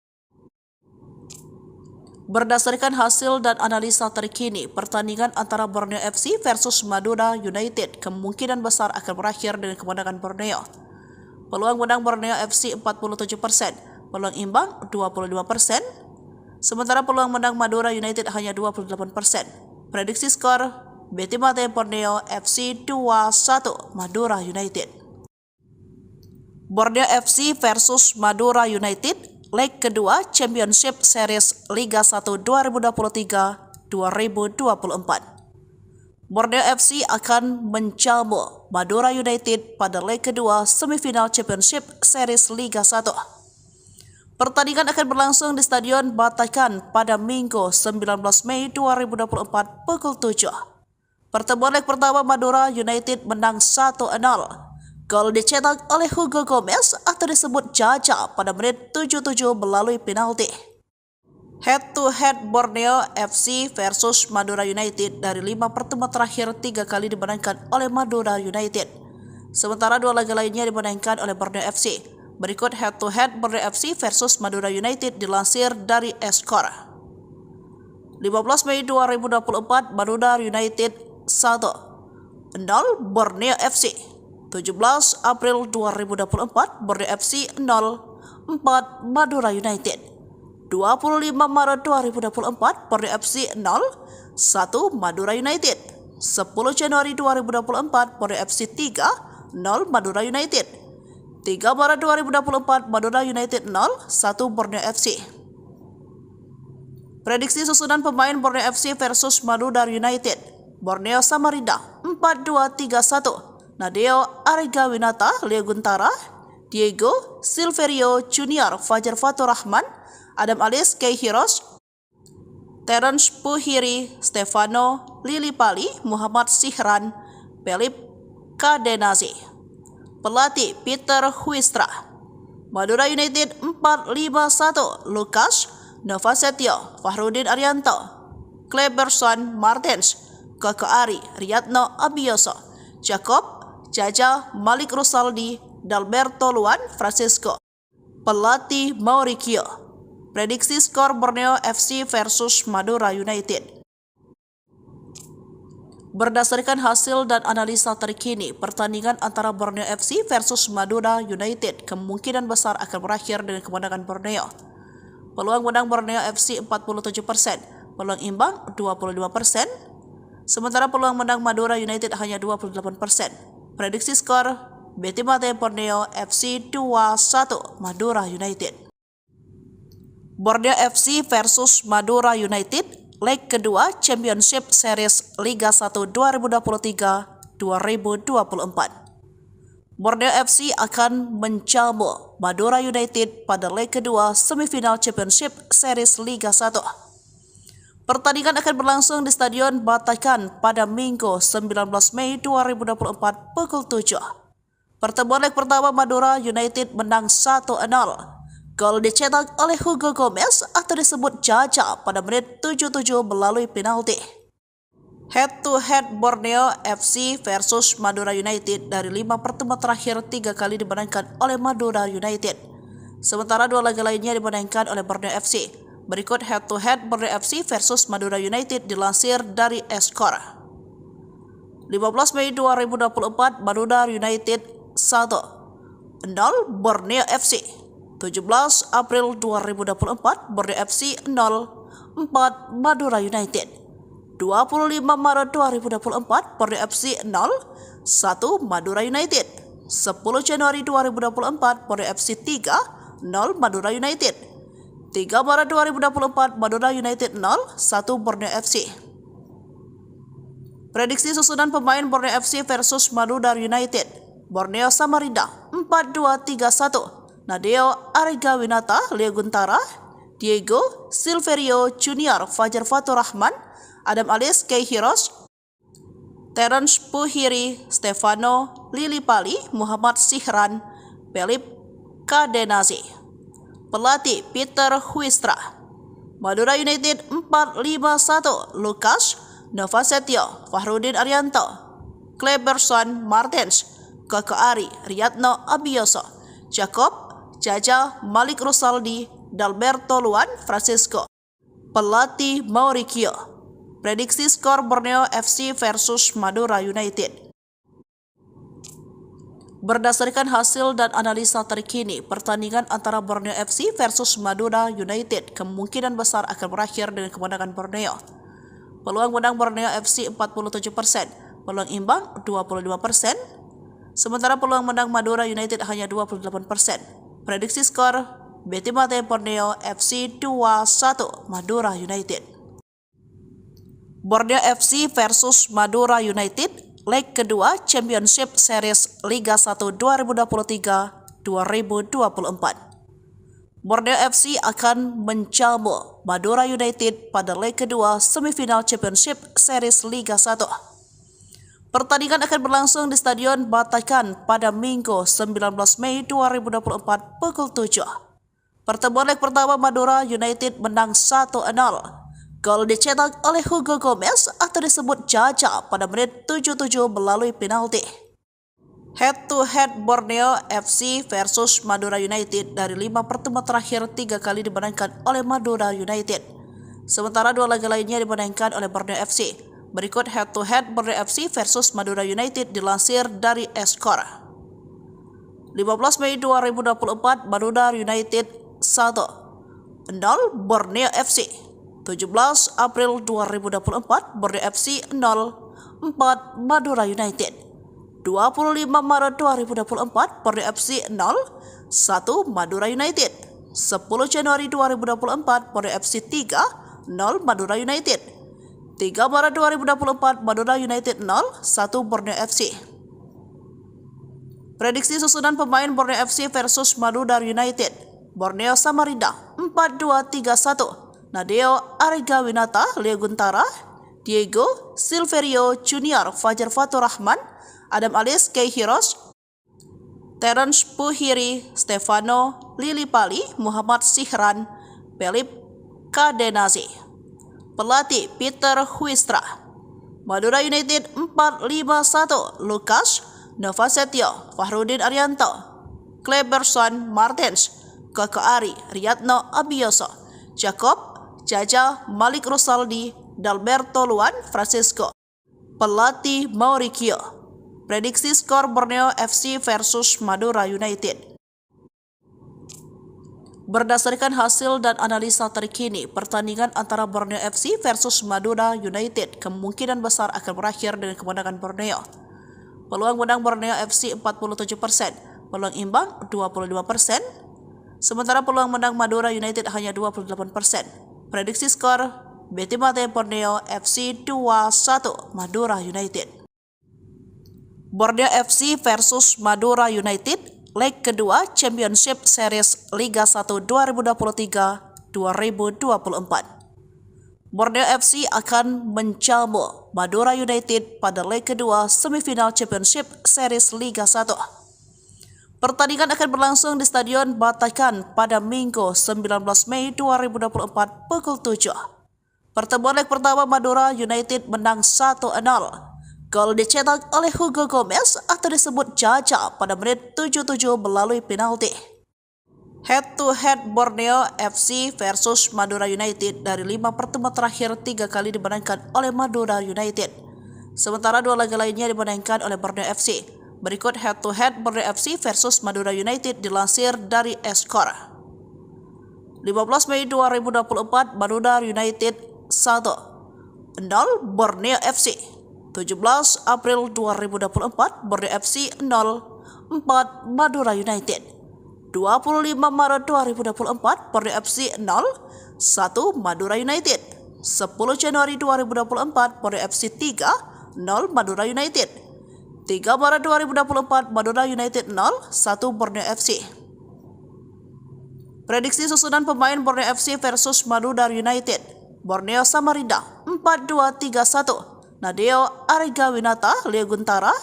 Berdasarkan hasil dan analisa terkini, pertandingan antara Borneo FC versus Madura United kemungkinan besar akan berakhir dengan kemenangan Borneo. Peluang menang Borneo FC 47%, peluang imbang 22%, Sementara peluang menang Madura United hanya 28%. Prediksi skor Betimate Borneo FC 2-1 Madura United. Borneo FC versus Madura United, leg kedua Championship Series Liga 1 2023-2024. Borneo FC akan menjamu Madura United pada leg kedua semifinal Championship Series Liga 1. Pertandingan akan berlangsung di Stadion Batakan pada Minggu 19 Mei 2024 pukul 7. Pertemuan leg pertama Madura United menang 1-0. Gol dicetak oleh Hugo Gomez atau disebut Jaja pada menit 77 melalui penalti. Head to head Borneo FC versus Madura United dari 5 pertemuan terakhir 3 kali dimenangkan oleh Madura United. Sementara 2 laga lainnya dimenangkan oleh Borneo FC. Berikut head to head Borneo FC versus Madura United dilansir dari Skor. 15 Mei 2024 Madura United 1-0 Borneo FC. 17 April 2024 Borneo FC 0-4 Madura United. 25 Maret 2024 Borneo FC 0-1 Madura United. 10 Januari 2024 Borneo FC 3-0 Madura United. 3 Maret 2024 Madura United 0-1 Borneo FC. Prediksi susunan pemain Borneo FC versus Madura United. Borneo Samarinda 4-2-3-1. Nadeo Arigawinata, Leo Guntara, Diego Silverio Junior, Fajar Fatur Rahman, Adam Alis, Kei Hiros, Terence Puhiri, Stefano Lilipali, Muhammad Sihran, Pelip Kadenazi. Pelatih Peter Huistra. Madura United 4-5-1. Lukas Novasetio, Fahrudin Arianto, Kleberson Martens, Koko Ari, Riyadno Abioso, Jacob Jaja, Malik Rusaldi, Dalberto Luan Francisco. Pelatih Mauricio. Prediksi skor Borneo FC versus Madura United. Berdasarkan hasil dan analisa terkini, pertandingan antara Borneo FC versus Madura United kemungkinan besar akan berakhir dengan kemenangan Borneo. Peluang menang Borneo FC 47%, peluang imbang 22%, sementara peluang menang Madura United hanya 28%. Prediksi skor Betimate Borneo FC 2-1 Madura United. Borneo FC versus Madura United, leg kedua Championship Series Liga 1 2023-2024. Borneo FC akan menjamu Madura United pada leg kedua semifinal Championship Series Liga 1. Pertandingan akan berlangsung di Stadion Batakan pada Minggu 19 Mei 2024 pukul 7. Pertemuan leg pertama Madura United menang 1-0. Gol dicetak oleh Hugo Gomez atau disebut Jaja pada menit 77 melalui penalti. Head to head Borneo FC versus Madura United dari 5 pertemuan terakhir 3 kali dimenangkan oleh Madura United. Sementara 2 laga lainnya dimenangkan oleh Borneo FC. Berikut head to head Borneo FC versus Madura United dilansir dari Skor. 15 Mei 2024 Madura United 1-0 Borneo FC. 17 April 2024 Borneo FC 0-4 Madura United. 25 Maret 2024 Borneo FC 0-1 Madura United. 10 Januari 2024 Borneo FC 3-0 Madura United. 3 Maret 2024 Madura United 0-1 Borneo FC. Prediksi susunan pemain Borneo FC versus Madura United. Borneo Samarinda 4-2-3-1. Nadeo Arigawinata, Leo Guntara, Diego Silverio Junior, Fajar Fatur Rahman, Adam Alis, Kei Hiros, Terence Puhiri, Stefano Lilipali, Muhammad Sihran, Pelip Kadenazi. Pelatih Peter Huistra. Madura United 4-5-1. Lukas Novasetio, Fahrudin Arianto, Kleberson Martens, Koko Ari, Riyadno Abioso, Jacob Jaja, Malik Rusaldi, Dalberto Luan Francisco. Pelatih Mauricio. Prediksi skor Borneo FC versus Madura United. Berdasarkan hasil dan analisa terkini, pertandingan antara Borneo FC versus Madura United kemungkinan besar akan berakhir dengan kemenangan Borneo. Peluang menang Borneo FC 47%, peluang imbang 25%, sementara peluang menang Madura United hanya 28%. Prediksi skor Betimate Borneo FC 2-1 Madura United. Borneo FC versus Madura United leg kedua Championship Series Liga 1 2023-2024. Borneo FC akan menjamu Madura United pada leg kedua semifinal Championship Series Liga 1. Pertandingan akan berlangsung di Stadion Batakan pada Minggu 19 Mei 2024 pukul 7. Pertemuan leg pertama Madura United menang 1-0. Gol dicetak oleh Hugo Gomez atau disebut Jaja pada menit 77 melalui penalti. Head to head Borneo FC versus Madura United dari 5 pertemuan terakhir 3 kali dimenangkan oleh Madura United. Sementara 2 laga lainnya dimenangkan oleh Borneo FC. Berikut head to head Borneo FC versus Madura United dilansir dari Eskor. 15 Mei 2024 Madura United 1-0 Borneo FC. 17 April 2024 Borneo FC 0-4 Madura United. 25 Maret 2024 Borneo FC 0-1 Madura United. 10 Januari 2024 Borneo FC 3-0 Madura United. 3 Maret 2024 Madura United 0-1 Borneo FC. Prediksi susunan pemain Borneo FC versus Madura United. Borneo Samarinda 4-2-3-1. Nadeo Arigawinata, Leo Guntara, Diego Silverio Junior, Fajar Fatur Rahman, Adam Alis, Kei Hiros, Terence Puhiri, Stefano Lilipali, Muhammad Sihran, Pelip Kadenazi. Pelatih Peter Huistra. Madura United 4-5-1, Lukas Novasetio, Fahrudin Arianto, Kleberson Martens, Koko Ari, Riyadno Abioso, Jacob Jaja, Malik Rosaldi, Dalberto Luan, Francisco. Pelatih Mauricio. Prediksi skor Borneo FC versus Madura United. Berdasarkan hasil dan analisa terkini, pertandingan antara Borneo FC versus Madura United kemungkinan besar akan berakhir dengan kemenangan Borneo. Peluang menang Borneo FC 47%, peluang imbang 25%, sementara peluang menang Madura United hanya 28%. Prediksi skor Betimate Borneo FC 2-1 Madura United. Borneo FC versus Madura United leg kedua Championship Series Liga 1 2023-2024. Borneo FC akan menjamu Madura United pada leg kedua semifinal Championship Series Liga 1. Pertandingan akan berlangsung di Stadion Batakan pada Minggu 19 Mei 2024 pukul 7. Pertemuan leg pertama Madura United menang 1-0. Gol dicetak oleh Hugo Gomez atau disebut Jaja pada menit 77 melalui penalti. Head to head Borneo FC versus Madura United dari 5 pertemuan terakhir 3 kali dimenangkan oleh Madura United. Sementara 2 laga lainnya dimenangkan oleh Borneo FC. Berikut head to head Borneo FC versus Madura United dilansir dari Eskor. 15 Mei 2024 Madura United 1-0 Borneo FC. 17 April 2024 Borneo FC 0-4 Madura United. 25 Maret 2024 Borneo FC 0-1 Madura United. 10 Januari 2024 Borneo FC 3-0 Madura United. 3 Maret 2024 Madura United 0-1 Borneo FC. Prediksi susunan pemain Borneo FC versus Madura United. Borneo Samarinda 4-2-3-1. Nadeo Arigawinata, Leo Guntara,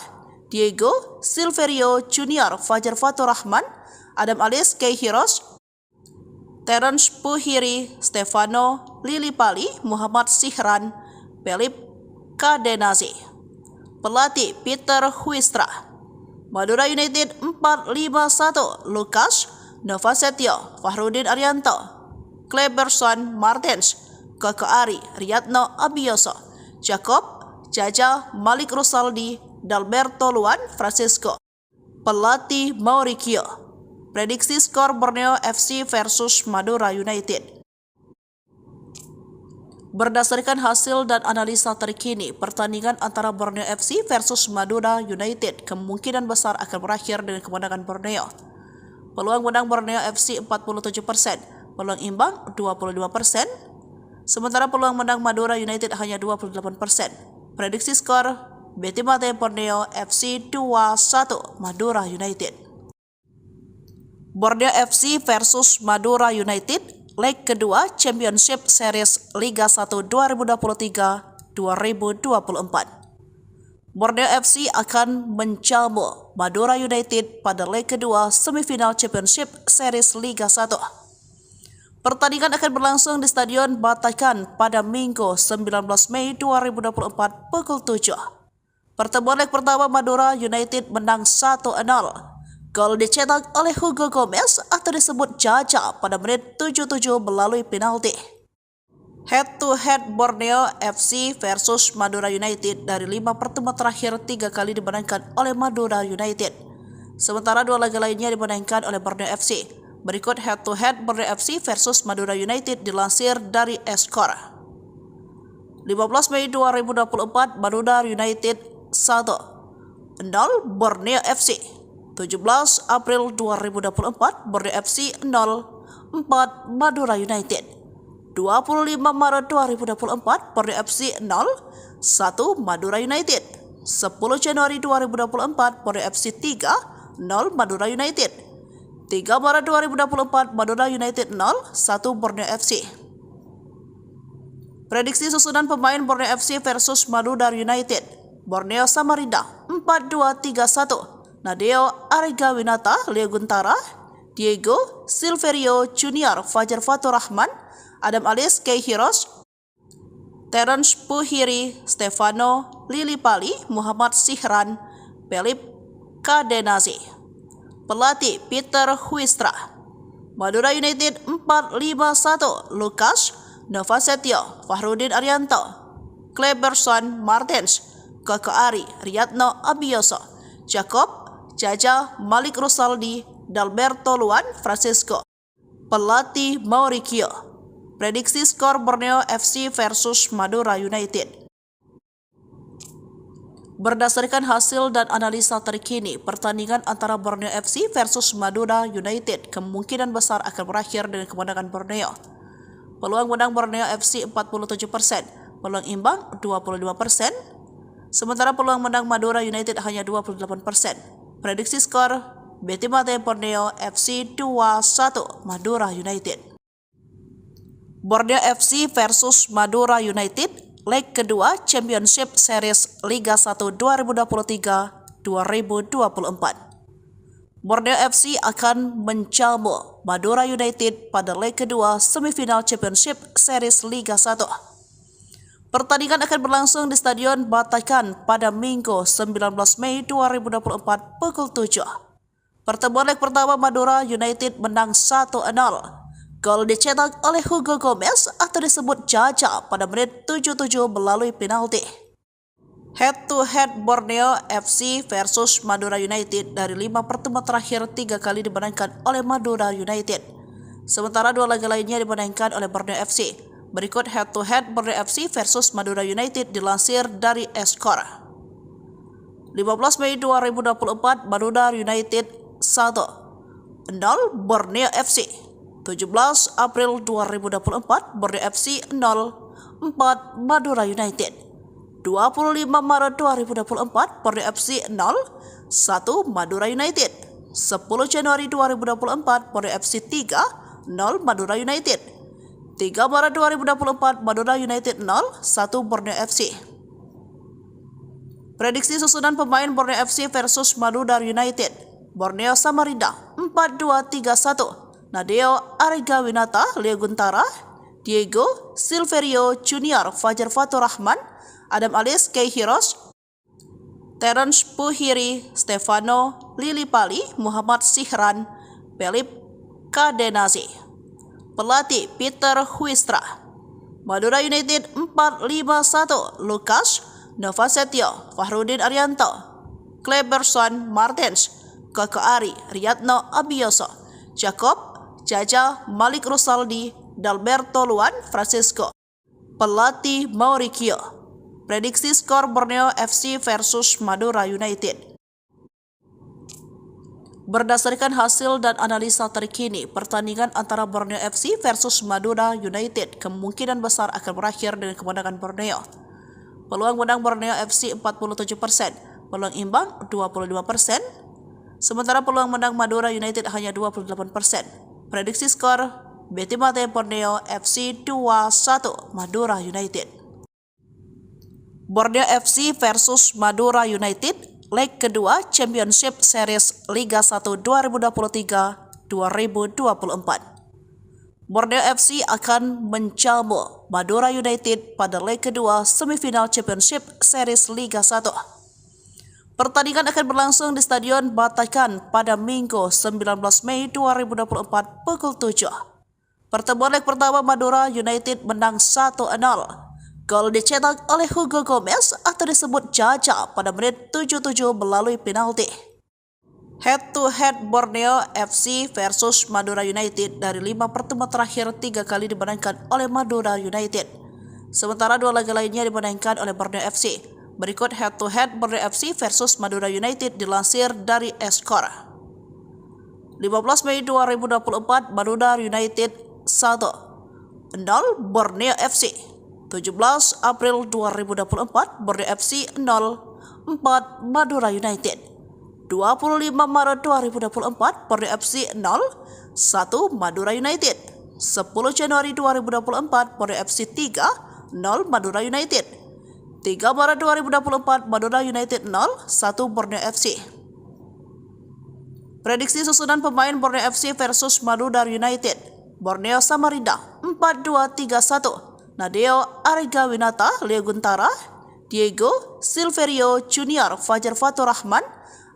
Diego Silverio Junior, Fajar Fatur Rahman, Adam Alis, Kei Hiros, Terence Puhiri, Stefano Lilipali, Muhammad Sihran, Pelip Kadenazi. Pelatih Peter Huistra. Madura United 4-5-1, Lukas Novasetio, Fahrudin Arianto, Kleberson Martens, Koko Ari, Riyadno Abioso, Jacob Jaja, Malik Rosaldi, Dalberto Luan, Francisco. Pelatih Mauricio. Prediksi skor Borneo FC versus Madura United. Berdasarkan hasil dan analisa terkini, pertandingan antara Borneo FC versus Madura United kemungkinan besar akan berakhir dengan kemenangan Borneo. Peluang menang Borneo FC 47%, peluang imbang 22%, sementara peluang menang Madura United hanya 28%. Prediksi skor Betimate Borneo FC 2-1 Madura United. Borneo FC versus Madura United, leg kedua Championship Series Liga 1 2023-2024. Borneo FC akan menjamu Madura United pada leg kedua semifinal Championship Series Liga 1. Pertandingan akan berlangsung di Stadion Batakan pada Minggu 19 Mei 2024 pukul 7. Pertemuan leg pertama Madura United menang 1-0. Gol dicetak oleh Hugo Gomez atau disebut Jaja pada menit 77 melalui penalti. Head-to-head Borneo FC versus Madura United dari 5 pertemuan terakhir 3 kali dimenangkan oleh Madura United. Sementara 2 laga lainnya dimenangkan oleh Borneo FC. Berikut head-to-head Borneo FC versus Madura United dilansir dari Skor. 15 Mei 2024 Madura United 1-0 Borneo FC. 17 April 2024 Borneo FC 0-4 Madura United. 25 Maret 2024 Borneo FC 0-1 Madura United. 10 Januari 2024 Borneo FC 3-0 Madura United. 3 Maret 2024 Madura United 0-1 Borneo FC. Prediksi susunan pemain Borneo FC versus Madura United. Borneo Samarinda 4-2-3-1. Nadeo Arigawinata, Leo Guntara, Diego Silverio Junior, Fajar Fatur Rahman, Adam Alis, Kei Hiros, Terence Puhiri, Stefano Lilipali, Muhammad Sihran, Pelip Kadenazi. Pelatih Peter Huistra. Madura United 4-5-1, Lukas Novasetio, Fahrudin Arianto, Kleberson Martens, Koko Ari, Riyadno Abioso, Jacob Jaja, Malik Rusaldi, Dalberto Luan, Francisco. Pelatih Mauricio. Prediksi skor Borneo FC versus Madura United. Berdasarkan hasil dan analisa terkini, pertandingan antara Borneo FC versus Madura United kemungkinan besar akan berakhir dengan kemenangan Borneo. Peluang menang Borneo FC 47%, peluang imbang 22%, sementara peluang menang Madura United hanya 28%. Prediksi skor Betimate Borneo FC 2-1 Madura United. Borneo FC versus Madura United, leg kedua Championship Series Liga 1 2023-2024. Borneo FC akan menjamu Madura United pada leg kedua semifinal Championship Series Liga 1. Pertandingan akan berlangsung di Stadion Batakan pada Minggu 19 Mei 2024 pukul 7. Pertemuan leg pertama Madura United menang 1-0. Gol dicetak oleh Hugo Gomez atau disebut Jaja pada menit 77 melalui penalti. Head-to-head Borneo FC versus Madura United dari 5 pertemuan terakhir 3 kali dimenangkan oleh Madura United. Sementara 2 laga lainnya dimenangkan oleh Borneo FC. Berikut head-to-head Borneo FC versus Madura United dilansir dari Skor. 15 Mei 2024 Madura United 1-0 Borneo FC. 17 April 2024 Borneo FC 0-4 Madura United. 25 Maret 2024 Borneo FC 0-1 Madura United. 10 Januari 2024 Borneo FC 3-0 Madura United. 3 Maret 2024 Madura United 0-1 Borneo FC. Prediksi susunan pemain Borneo FC versus Madura United. Borneo Samarinda 4-2-3-1. Nadeo Arigawinata, Leo Guntara, Diego Silverio Junior, Fajar Fatur Rahman, Adam Alis, Kei Hiros, Terence Puhiri, Stefano Lilipali, Muhammad Sihran, Pelip Kadenazi. Pelatih Peter Huistra. Madura United 4-5-1, Lukas Novasetio, Fahrudin Arianto, Kleberson Martens, Ari, Riyadno Abioso, Jacob, Jaja, Malik Rusaldi, Dalberto Luan Francisco. Pelatih Mauricio. Prediksi skor Borneo FC versus Madura United. Berdasarkan hasil dan analisa terkini, pertandingan antara Borneo FC versus Madura United kemungkinan besar akan berakhir dengan kemenangan Borneo. Peluang menang Borneo FC 47%, peluang imbang 22%, sementara peluang menang Madura United hanya 28%. Prediksi skor Betimate Borneo FC 2-1 Madura United. Borneo FC versus Madura United leg kedua Championship Series Liga 1 2023-2024. Borneo FC akan menjamu Madura United pada leg kedua semifinal Championship Series Liga 1. Pertandingan akan berlangsung di Stadion Batakan pada Minggu 19 Mei 2024 pukul 7. Pertemuan leg pertama Madura United menang 1-0. Gol dicetak oleh Hugo Gomez atau disebut Jaja pada menit 77 melalui penalti. Head to head Borneo FC versus Madura United dari 5 pertemuan terakhir 3 kali dimenangkan oleh Madura United. Sementara 2 laga lainnya dimenangkan oleh Borneo FC. Berikut head to head Borneo FC versus Madura United dilansir dari Skor. 15 Mei 2024 Madura United 1-0 Borneo FC. 17 April 2024 Borneo FC 0-4 Madura United. 25 Maret 2024 Borneo FC 0-1 Madura United. 10 Januari 2024 Borneo FC 3-0 Madura United. 3 Maret 2024 Madura United 0-1 Borneo FC. Prediksi susunan pemain Borneo FC versus Madura United. Borneo Samarinda 4-2-3-1. Nadeo Arigawinata, Leo Guntara, Diego Silverio Junior, Fajar Fatur Rahman,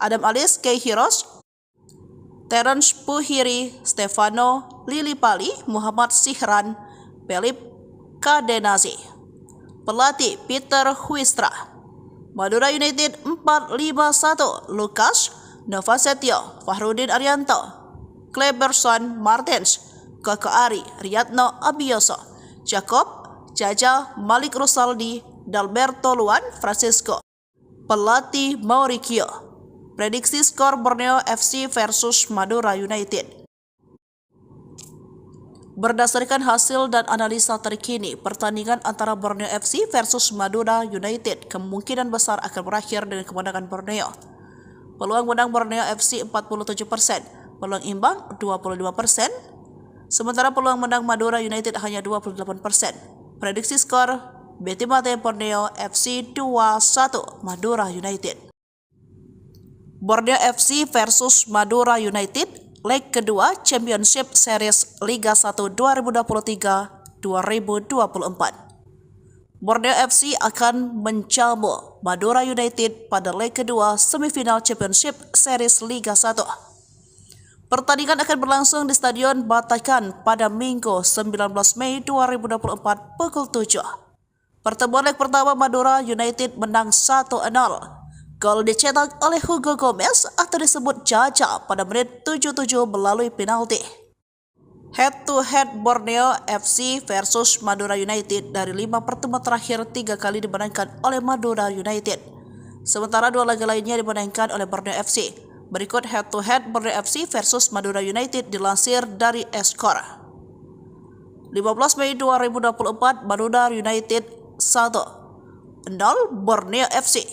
Adam Alis Keihiros, Terence Puhiri, Stefano Lilipali, Muhammad Sihran, Pelip Kadenazi. Pelatih Peter Huistra. Madura United 4-5-1, Lukas Novasetio, Fahrudin Arianto, Kleberson Martens, Ari, Riyadno Abioso, Jacob, Jaja, Malik Rusaldi, Dalberto Luan Francisco. Pelatih Mauricio. Prediksi skor Borneo FC versus Madura United. Berdasarkan hasil dan analisa terkini, pertandingan antara Borneo FC versus Madura United kemungkinan besar akan berakhir dengan kemenangan Borneo. Peluang menang Borneo FC 47%, peluang imbang 22%, sementara peluang menang Madura United hanya 28%. Prediksi skor Betimate Borneo FC 2-1 Madura United. Borneo FC versus Madura United leg kedua Championship Series Liga 1 2023-2024. Borneo FC akan menjamu Madura United pada leg kedua semifinal Championship Series Liga 1. Pertandingan akan berlangsung di Stadion Batakan pada Minggu 19 Mei 2024 pukul 7. Pertemuan leg pertama Madura United menang 1-0. Gol dicetak oleh Hugo Gomez atau disebut Jaja pada menit 77 melalui penalti. Head to head Borneo FC versus Madura United dari 5 pertemuan terakhir 3 kali dimenangkan oleh Madura United. Sementara 2 laga lainnya dimenangkan oleh Borneo FC. Berikut head to head Borneo FC versus Madura United dilansir dari Skor. 15 Mei 2024 Madura United 1-0 Borneo FC.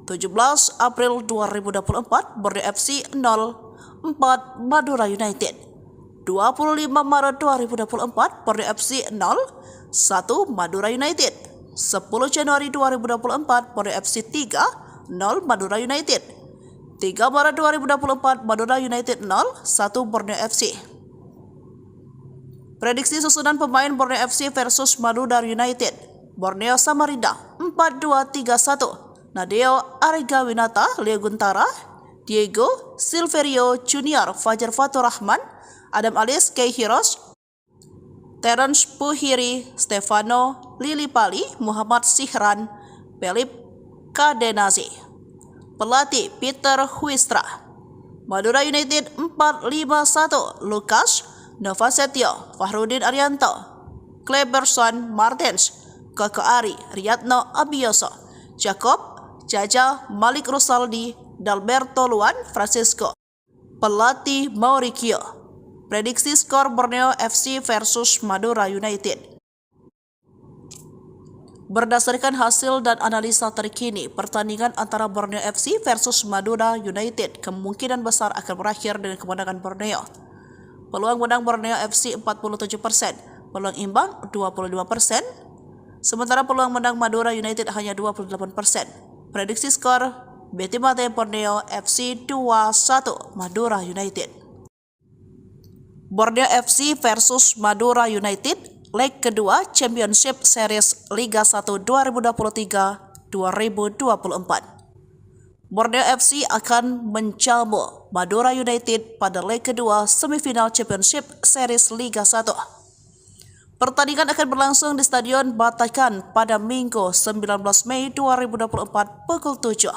17 April 2024 Borneo FC 0-4 Madura United. 25 Maret 2024 Borneo FC 0-1 Madura United. 10 Januari 2024 Borneo FC 3-0 Madura United. 3 Maret 2024 Madura United 0-1 Borneo FC. Prediksi susunan pemain Borneo FC versus Madura United. Borneo Samarinda 4-2-3-1. Nadeo Arigawinata, Leo Guntara, Diego Silverio Junior, Fajar Fatur Rahman, Adam Alis Keihiros, Terence Puhiri, Stefano Lilipali, Muhammad Sihran, Pelip Kadenazi. Pelatih Peter Huistra. Madura United 4-5-1 Lukas Novasetio, Fahrudin Arianto, Kleberson Martens, Koko Ari, Riyadno Abioso, Jacob, Jaja, Malik Rusaldi, Dalberto Luan Francisco. Pelatih Mauricio. Prediksi skor Borneo FC versus Madura United. Berdasarkan hasil dan analisa terkini, pertandingan antara Borneo FC versus Madura United kemungkinan besar akan berakhir dengan kemenangan Borneo. Peluang menang Borneo FC 47%, peluang imbang 22%, sementara peluang menang Madura United hanya 28%. Prediksi skor Betimate Borneo FC 2-1 Madura United. Borneo FC versus Madura United, leg kedua Championship Series Liga 1 2023-2024. Borneo FC akan menjamu Madura United pada leg kedua semifinal Championship Series Liga 1. Pertandingan akan berlangsung di Stadion Batakan pada Minggu 19 Mei 2024 pukul 7.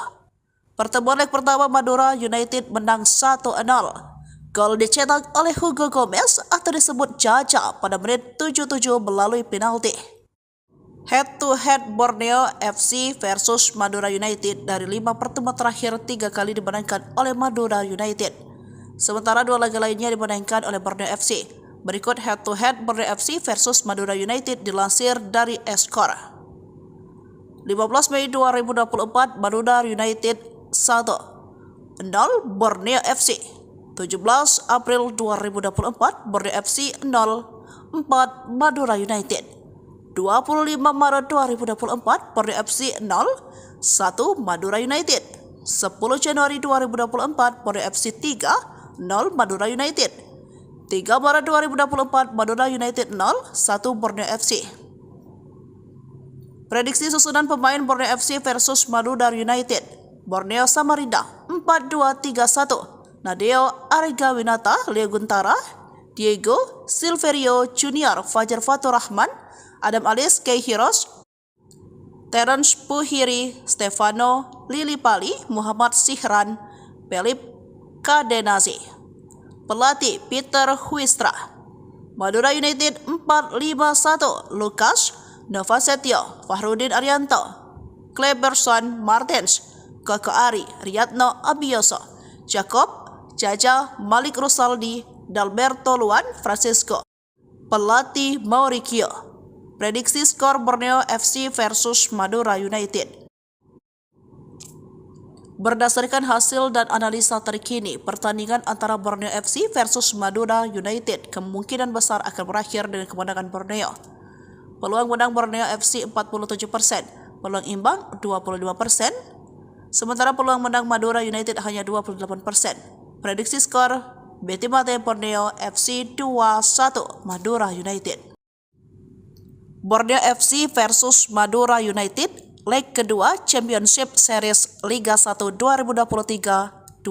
Pertemuan leg pertama Madura United menang 1-0. Gol dicetak oleh Hugo Gomez atau disebut Jaja pada menit 77 melalui penalti. Head to head Borneo FC versus Madura United dari 5 pertemuan terakhir 3 kali dimenangkan oleh Madura United. Sementara 2 laga lainnya dimenangkan oleh Borneo FC. Berikut head to head Borneo FC versus Madura United dilansir dari Skor. 15 Mei 2024 Madura United 1-0 Borneo FC. 17 April 2024 Borneo FC 0-4 Madura United. 25 Maret 2024 Borneo FC 0-1 Madura United. 10 Januari 2024 Borneo FC 3-0 Madura United. 3 Maret 2024 Madura United 0-1 Borneo FC. Prediksi susunan pemain Borneo FC versus Madura United. Borneo Samarinda 4-2-3-1 Nadeo Argawinata, Leo Guntara, Diego Silverio Junior, Fajar Fatur Rahman, Adam Alis, Kei Hiros, Terence Puhiri, Stefano Lilipali, Muhammad Sihran, Pelip Kadenazi. Pelatih Peter Huistra. Madura United 4-5-1 Lukas Novasetio, Fahrudin Arianto, Kleberson Martens, Koko Ari, Riyadno Abioso, Jacob, Jaja, Malik Rusaldi, Dalberto Luan Francisco. Pelatih Mauricio. Prediksi skor Borneo FC versus Madura United. Berdasarkan hasil dan analisa terkini, pertandingan antara Borneo FC versus Madura United kemungkinan besar akan berakhir dengan kemenangan Borneo. Peluang menang Borneo FC 47%, peluang imbang 22%, sementara peluang menang Madura United hanya 28%. Prediksi skor Betimate Borneo FC 2-1 Madura United. Borneo FC versus Madura United, leg kedua Championship Series Liga 1 2023-2024.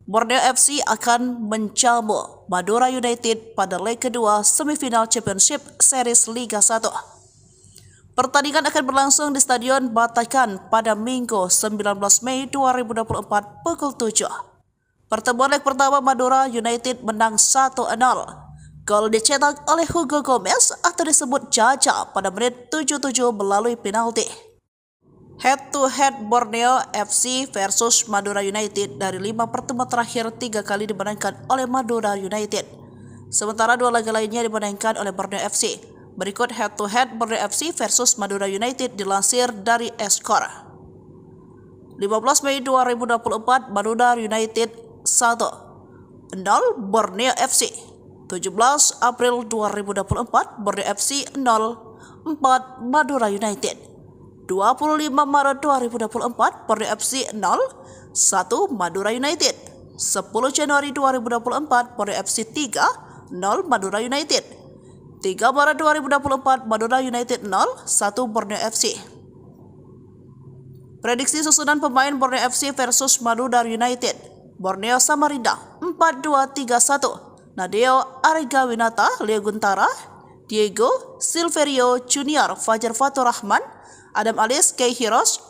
Borneo FC akan menjamu Madura United pada leg kedua semifinal Championship Series Liga 1. Pertandingan akan berlangsung di Stadion Batakan pada Minggu 19 Mei 2024 pukul 7. Pertemuan leg pertama Madura United menang 1-0. Gol dicetak oleh Hugo Gomez atau disebut Jaja pada menit 77 melalui penalti. Head to head Borneo FC versus Madura United dari 5 pertemuan terakhir 3 kali dimenangkan oleh Madura United. Sementara 2 laga lainnya dimenangkan oleh Borneo FC. Berikut head to head Borneo FC versus Madura United dilansir dari Skor. 15 Mei 2024 Madura United 1-0 Borneo FC. 17 April 2024 Borneo FC 0-4 Madura United. 25 Maret 2024 Borneo FC 0-1 Madura United. 10 Januari 2024 Borneo FC 3-0 Madura United. 3 Maret 2024 Madura United 0-1 Borneo FC. Prediksi susunan pemain Borneo FC versus Madura United. Borneo Samarinda 4-2-3-1 Nadeo Argawinata, Leo Guntara, Diego Silverio Junior, Fajar Fatur Rahman, Adam Alis, Kei Hiros,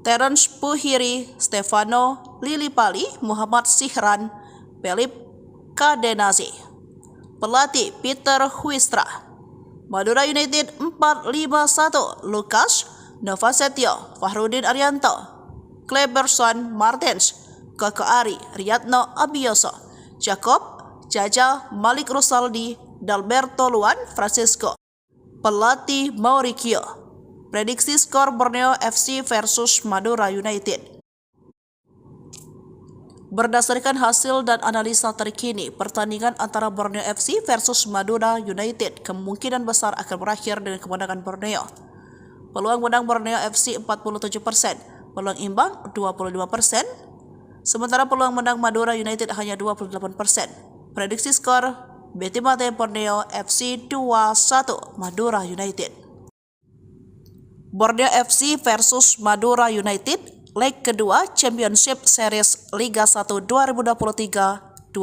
Terence Puhiri, Stefano Lili Pali, Muhammad Sihran, Philip Kadenazi. Pelatih Peter Huistra. Madura United 451, Lukas Novasetio, Fahrudin Arianto, Kleberson Martens, Koko Ari, Riyadno Abioso, Jacob Jaja, Malik Rusaldi, Dalberto Luan Francisco. Pelatih Mauricio. Prediksi skor Borneo FC versus Madura United. Berdasarkan hasil dan analisa terkini, pertandingan antara Borneo FC versus Madura United kemungkinan besar akan berakhir dengan kemenangan Borneo. Peluang menang Borneo FC 47%, peluang imbang 22%, sementara peluang menang Madura United hanya 28%. Prediksi skor Betimate Borneo FC 2-1 Madura United. Borneo FC versus Madura United, leg kedua Championship Series Liga 1 2023-2024.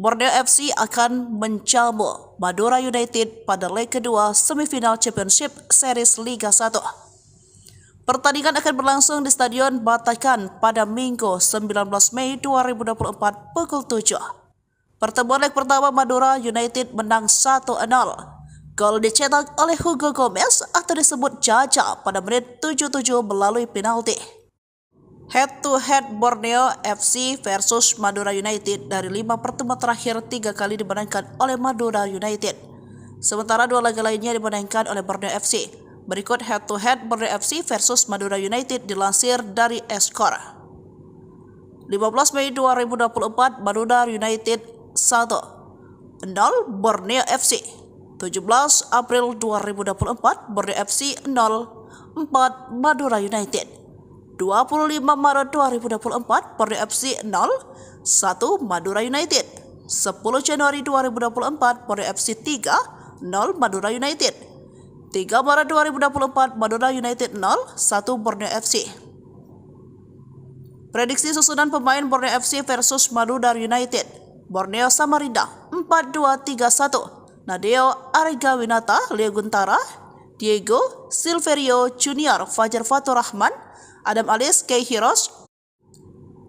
Borneo FC akan menjamu Madura United pada leg kedua semifinal Championship Series Liga 1. Pertandingan akan berlangsung di Stadion Batakan pada Minggu 19 Mei 2024 pukul 7. Pertemuan leg pertama Madura United menang 1-0. Gol dicetak oleh Hugo Gomez atau disebut Jaja pada menit 77 melalui penalti. Head to head Borneo FC versus Madura United dari 5 pertemuan terakhir 3 kali dimenangkan oleh Madura United. Sementara 2 laga lainnya dimenangkan oleh Borneo FC. Berikut head to head Borneo FC versus Madura United dilansir dari Skor. 15 Mei 2024 Madura United 1-0 Borneo FC. 17 April 2024 Borneo FC 0-4 Madura United. 25 Maret 2024 Borneo FC 0-1 Madura United. 10 Januari 2024 Borneo FC 3-0 Madura United. 3 Maret 2024 Madura United 0-1 Borneo FC. Prediksi susunan pemain Borneo FC versus Madura United. Borneo Samarinda 4-2-3-1. Nadeo Arigawinata, Leo Guntara, Diego Silverio Junior, Fajar Fatur Rahman, Adam Alis, Kei Hiros,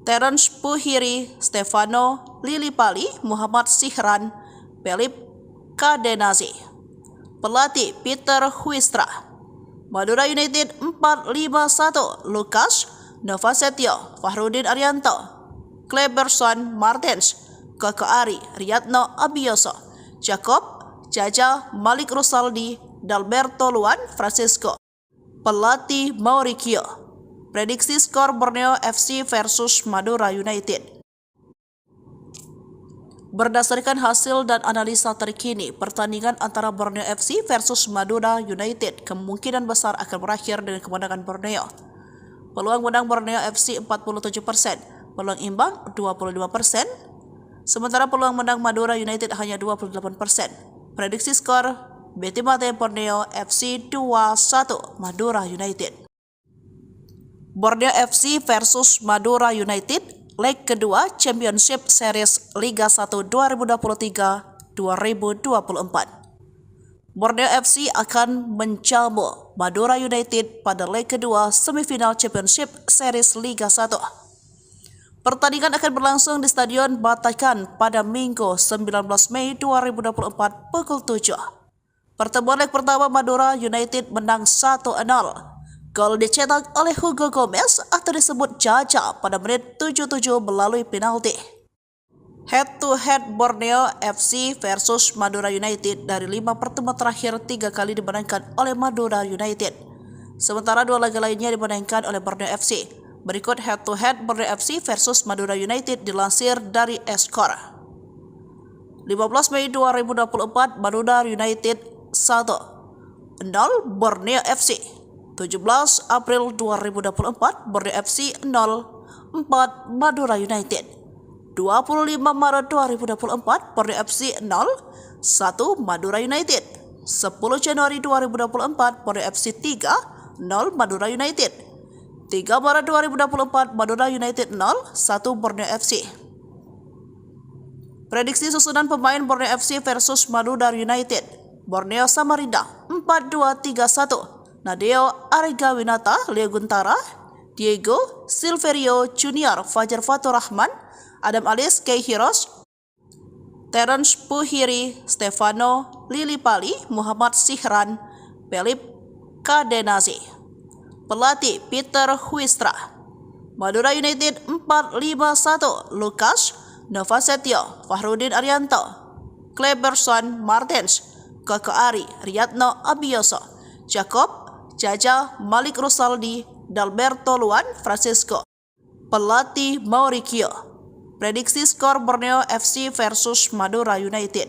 Terence Puhiri, Stefano Lili Pali, Muhammad Sihran, Philip Kadenazi. Pelatih Peter Huistra. Madura United 451, Lukas Novasetio, Fahrudin Arianto, Kleberson Martens, Koko Ari, Riyadno Abioso, Jacob Jaja, Malik Rusaldi, Dalberto Luan Francisco. Pelatih Mauricio. Prediksi skor Borneo FC versus Madura United. Berdasarkan hasil dan analisa terkini, pertandingan antara Borneo FC versus Madura United kemungkinan besar akan berakhir dengan kemenangan Borneo. Peluang menang Borneo FC 47%, peluang imbang 22%, sementara peluang menang Madura United hanya 28%. Prediksi skor Betimate Borneo FC 2-1 Madura United. Borneo FC versus Madura United, leg kedua Championship Series Liga 1 2023-2024. Borneo FC akan menjamu Madura United pada leg kedua semifinal Championship Series Liga 1. Pertandingan akan berlangsung di Stadion Batakan pada Minggu 19 Mei 2024 pukul 7. Pertemuan leg pertama Madura United menang 1-0. Gol dicetak oleh Hugo Gomez atau disebut Jaja pada menit 77 melalui penalti. Head to head Borneo FC versus Madura United dari 5 pertemuan terakhir 3 kali dimenangkan oleh Madura United. Sementara 2 laga lainnya dimenangkan oleh Borneo FC. Berikut head to head Borneo FC versus Madura United dilansir dari Skor. 15 Mei 2024 Madura United 1-0 Borneo FC. 17 April 2024 Borneo FC 0-4 Madura United. 25 Maret 2024 Borneo FC 0-1 Madura United. 10 Januari 2024 Borneo FC 3-0 Madura United. 3 Maret 2024 Madura United 0-1 Borneo FC. Prediksi susunan pemain Borneo FC versus Madura United. Borneo Samarinda 4-2-3-1. Nadeo Arigawinata, Leo Guntara, Diego Silverio Junior Fajar Fatur Rahman, Adam Alias Kei Hiros, Terence Puhiri, Stefano Lillipali, Muhammad Sihran, Philip Kadenazi. Pelatih Peter Huistra. Madura United 451, Lukas Novasetio, Fahrudin Arianto, Kleberson Martens, Koko Ari, Riyadno Abioso, Jacob Jaja, Malik Rosaldi, Dalberto Luan Francisco. Pelatih Mauricio. Prediksi skor Borneo FC versus Madura United.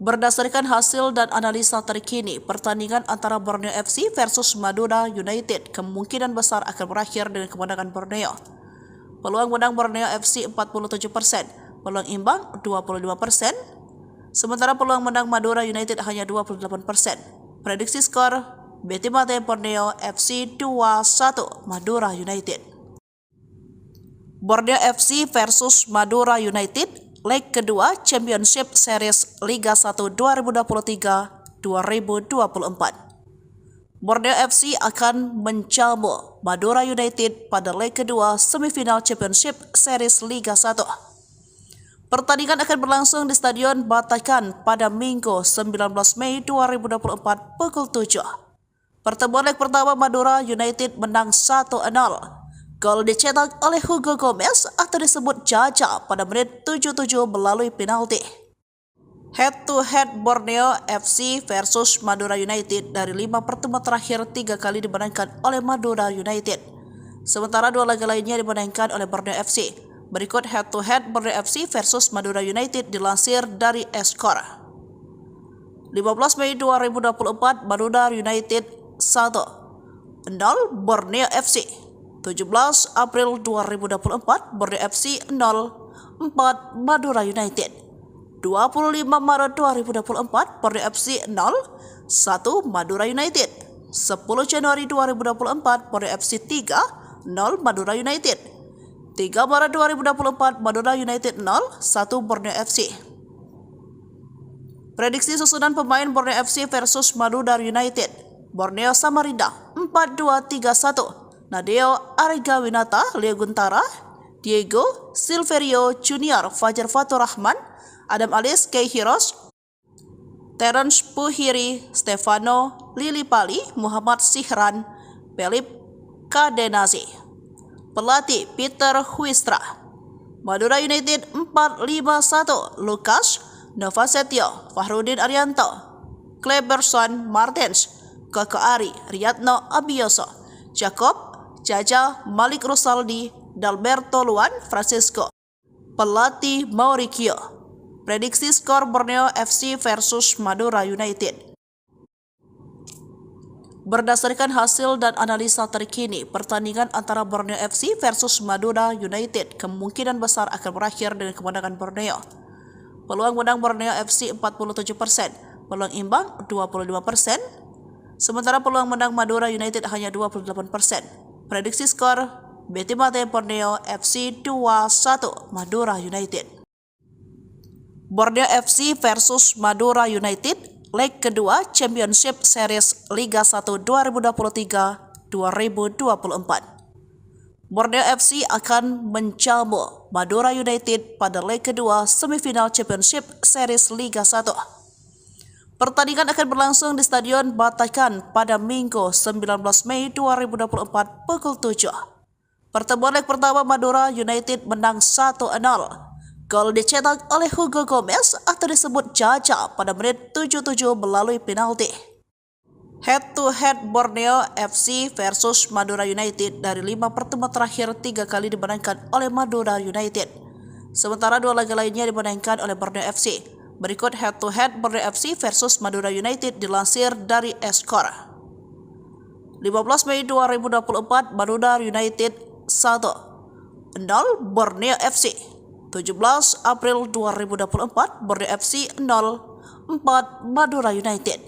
Berdasarkan hasil dan analisa terkini, pertandingan antara Borneo FC versus Madura United kemungkinan besar akan berakhir dengan kemenangan Borneo. Peluang menang Borneo FC 47%, peluang imbang 22%, sementara peluang menang Madura United hanya 28%. Prediksi skor Betimate Borneo FC 2-1 Madura United. Borneo FC versus Madura United leg kedua Championship Series Liga 1 2023-2024. Borneo FC akan menjamu Madura United pada leg kedua semifinal Championship Series Liga 1. Pertandingan akan berlangsung di Stadion Batakan pada Minggu 19 Mei 2024 pukul 7. Pertemuan leg pertama Madura United menang 1-0. Gol dicetak oleh Hugo Gomez atau disebut Jaja pada menit 77 melalui penalti. Head to head Borneo FC versus Madura United dari 5 pertemuan terakhir 3 kali dimenangkan oleh Madura United. Sementara 2 laga lainnya dimenangkan oleh Borneo FC. Berikut head to head Borneo FC versus Madura United dilansir dari Skor. 15 Mei 2024 Madura United 1-0 Borneo FC. 17 April 2024 Borneo FC 0-4 Madura United. 25 Maret 2024 Borneo FC 0-1 Madura United. 10 Januari 2024 Borneo FC 3-0 Madura United. 3 Maret 2024 Madura United 0-1 Borneo FC. Prediksi susunan pemain Borneo FC versus Madura United. Borneo Samarinda 4-2-3-1. Nadeo Arigawinata, Leo Guntara, Diego Silverio Junior Fajar Fatur Rahman, Adam Alias Kei Hiros, Terence Puhiri, Stefano Lillipali, Muhammad Sihran, Philip Kadenazi. Pelatih Peter Huistra. Madura United 451, Lukas Novasetio, Fahrudin Arianto, Kleberson Martens, Koko Ari, Riyadno Abioso, Jacob Jaja, Malik Rosaldi, Dalberto Luan Francisco. Pelatih Mauricio. Prediksi skor Borneo FC versus Madura United. Berdasarkan hasil dan analisa terkini, pertandingan antara Borneo FC versus Madura United kemungkinan besar akan berakhir dengan kemenangan Borneo. Peluang menang Borneo FC 47%, peluang imbang 22%, sementara peluang menang Madura United hanya 28%. Prediksi skor Betimate Borneo FC 2-1 Madura United. Borneo FC versus Madura United leg kedua Championship Series Liga 1 2023-2024. Borneo FC akan menjamu Madura United pada leg kedua semifinal Championship Series Liga 1. Pertandingan akan berlangsung di Stadion Batakan pada Minggu 19 Mei 2024 pukul 7. Pertemuan leg pertama Madura United menang 1-0. Gol dicetak oleh Hugo Gomez atau disebut Jaja pada menit 77 melalui penalti. Head to head Borneo FC versus Madura United dari 5 pertemuan terakhir 3 kali dimenangkan oleh Madura United. Sementara 2 laga lainnya dimenangkan oleh Borneo FC. Berikut head to head Borneo FC versus Madura United dilansir dari Skor. 15 Mei 2024 Madura United 1-0 Borneo FC. 17 April 2024 Borneo FC 0-4 Madura United.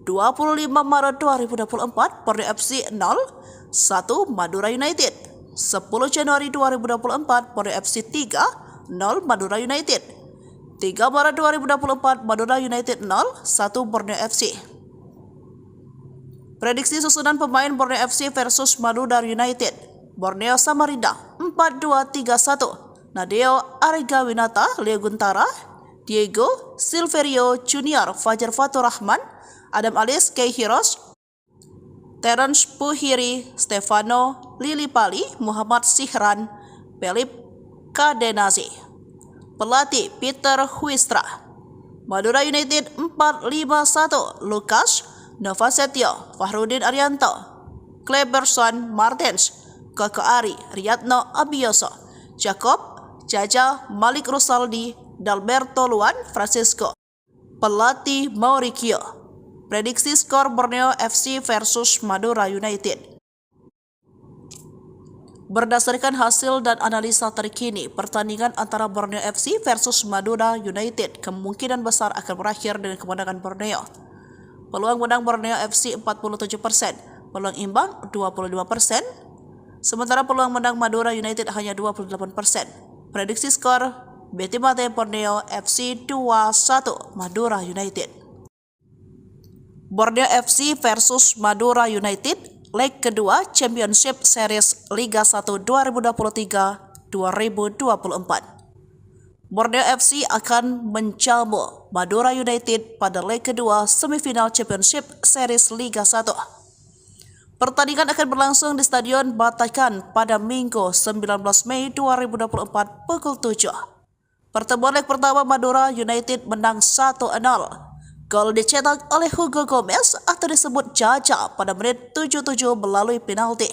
25 Maret 2024 Borneo FC 0-1 Madura United. 10 Januari 2024 Borneo FC 3-0 Madura United. 3 Maret 2024 Madura United 0-1 Borneo FC. Prediksi susunan pemain Borneo FC versus Madura United. Borneo Samarinda 4-2-3-1. Nadeo Arigawinata, Leo Guntara, Diego Silverio Junior, Fajar Fatur Rahman, Adam Alis, Kei Hiros, Terence Puhiri, Stefano Lilipali, Muhammad Sihran, Pelip Kadenazi. Pelatih Peter Huistra. Madura United 4-5-1. Lukas Novasetio, Fahrudin Arianto, Kleberson Martens, Koko Ari, Riyadno Abioso, Jacob Jaja, Malik Rusaldi, Dalberto Luan Francisco. Pelatih Mauricio. Prediksi skor Borneo FC versus Madura United. Berdasarkan hasil dan analisa terkini, pertandingan antara Borneo FC versus Madura United kemungkinan besar akan berakhir dengan kemenangan Borneo. Peluang menang Borneo FC 47%, peluang imbang 25%, sementara peluang menang Madura United hanya 28%. Prediksi skor Betimate Borneo FC 2-1 Madura United. Borneo FC versus Madura United, leg kedua Championship Series Liga 1 2023-2024. Borneo FC akan menjamu Madura United pada leg kedua semifinal Championship Series Liga 1. Pertandingan akan berlangsung di Stadion Batakan pada Minggu 19 Mei 2024 pukul 7. Pertemuan leg pertama Madura United menang 1-0. Gol dicetak oleh Hugo Gomez atau disebut Jaja pada menit 77 melalui penalti.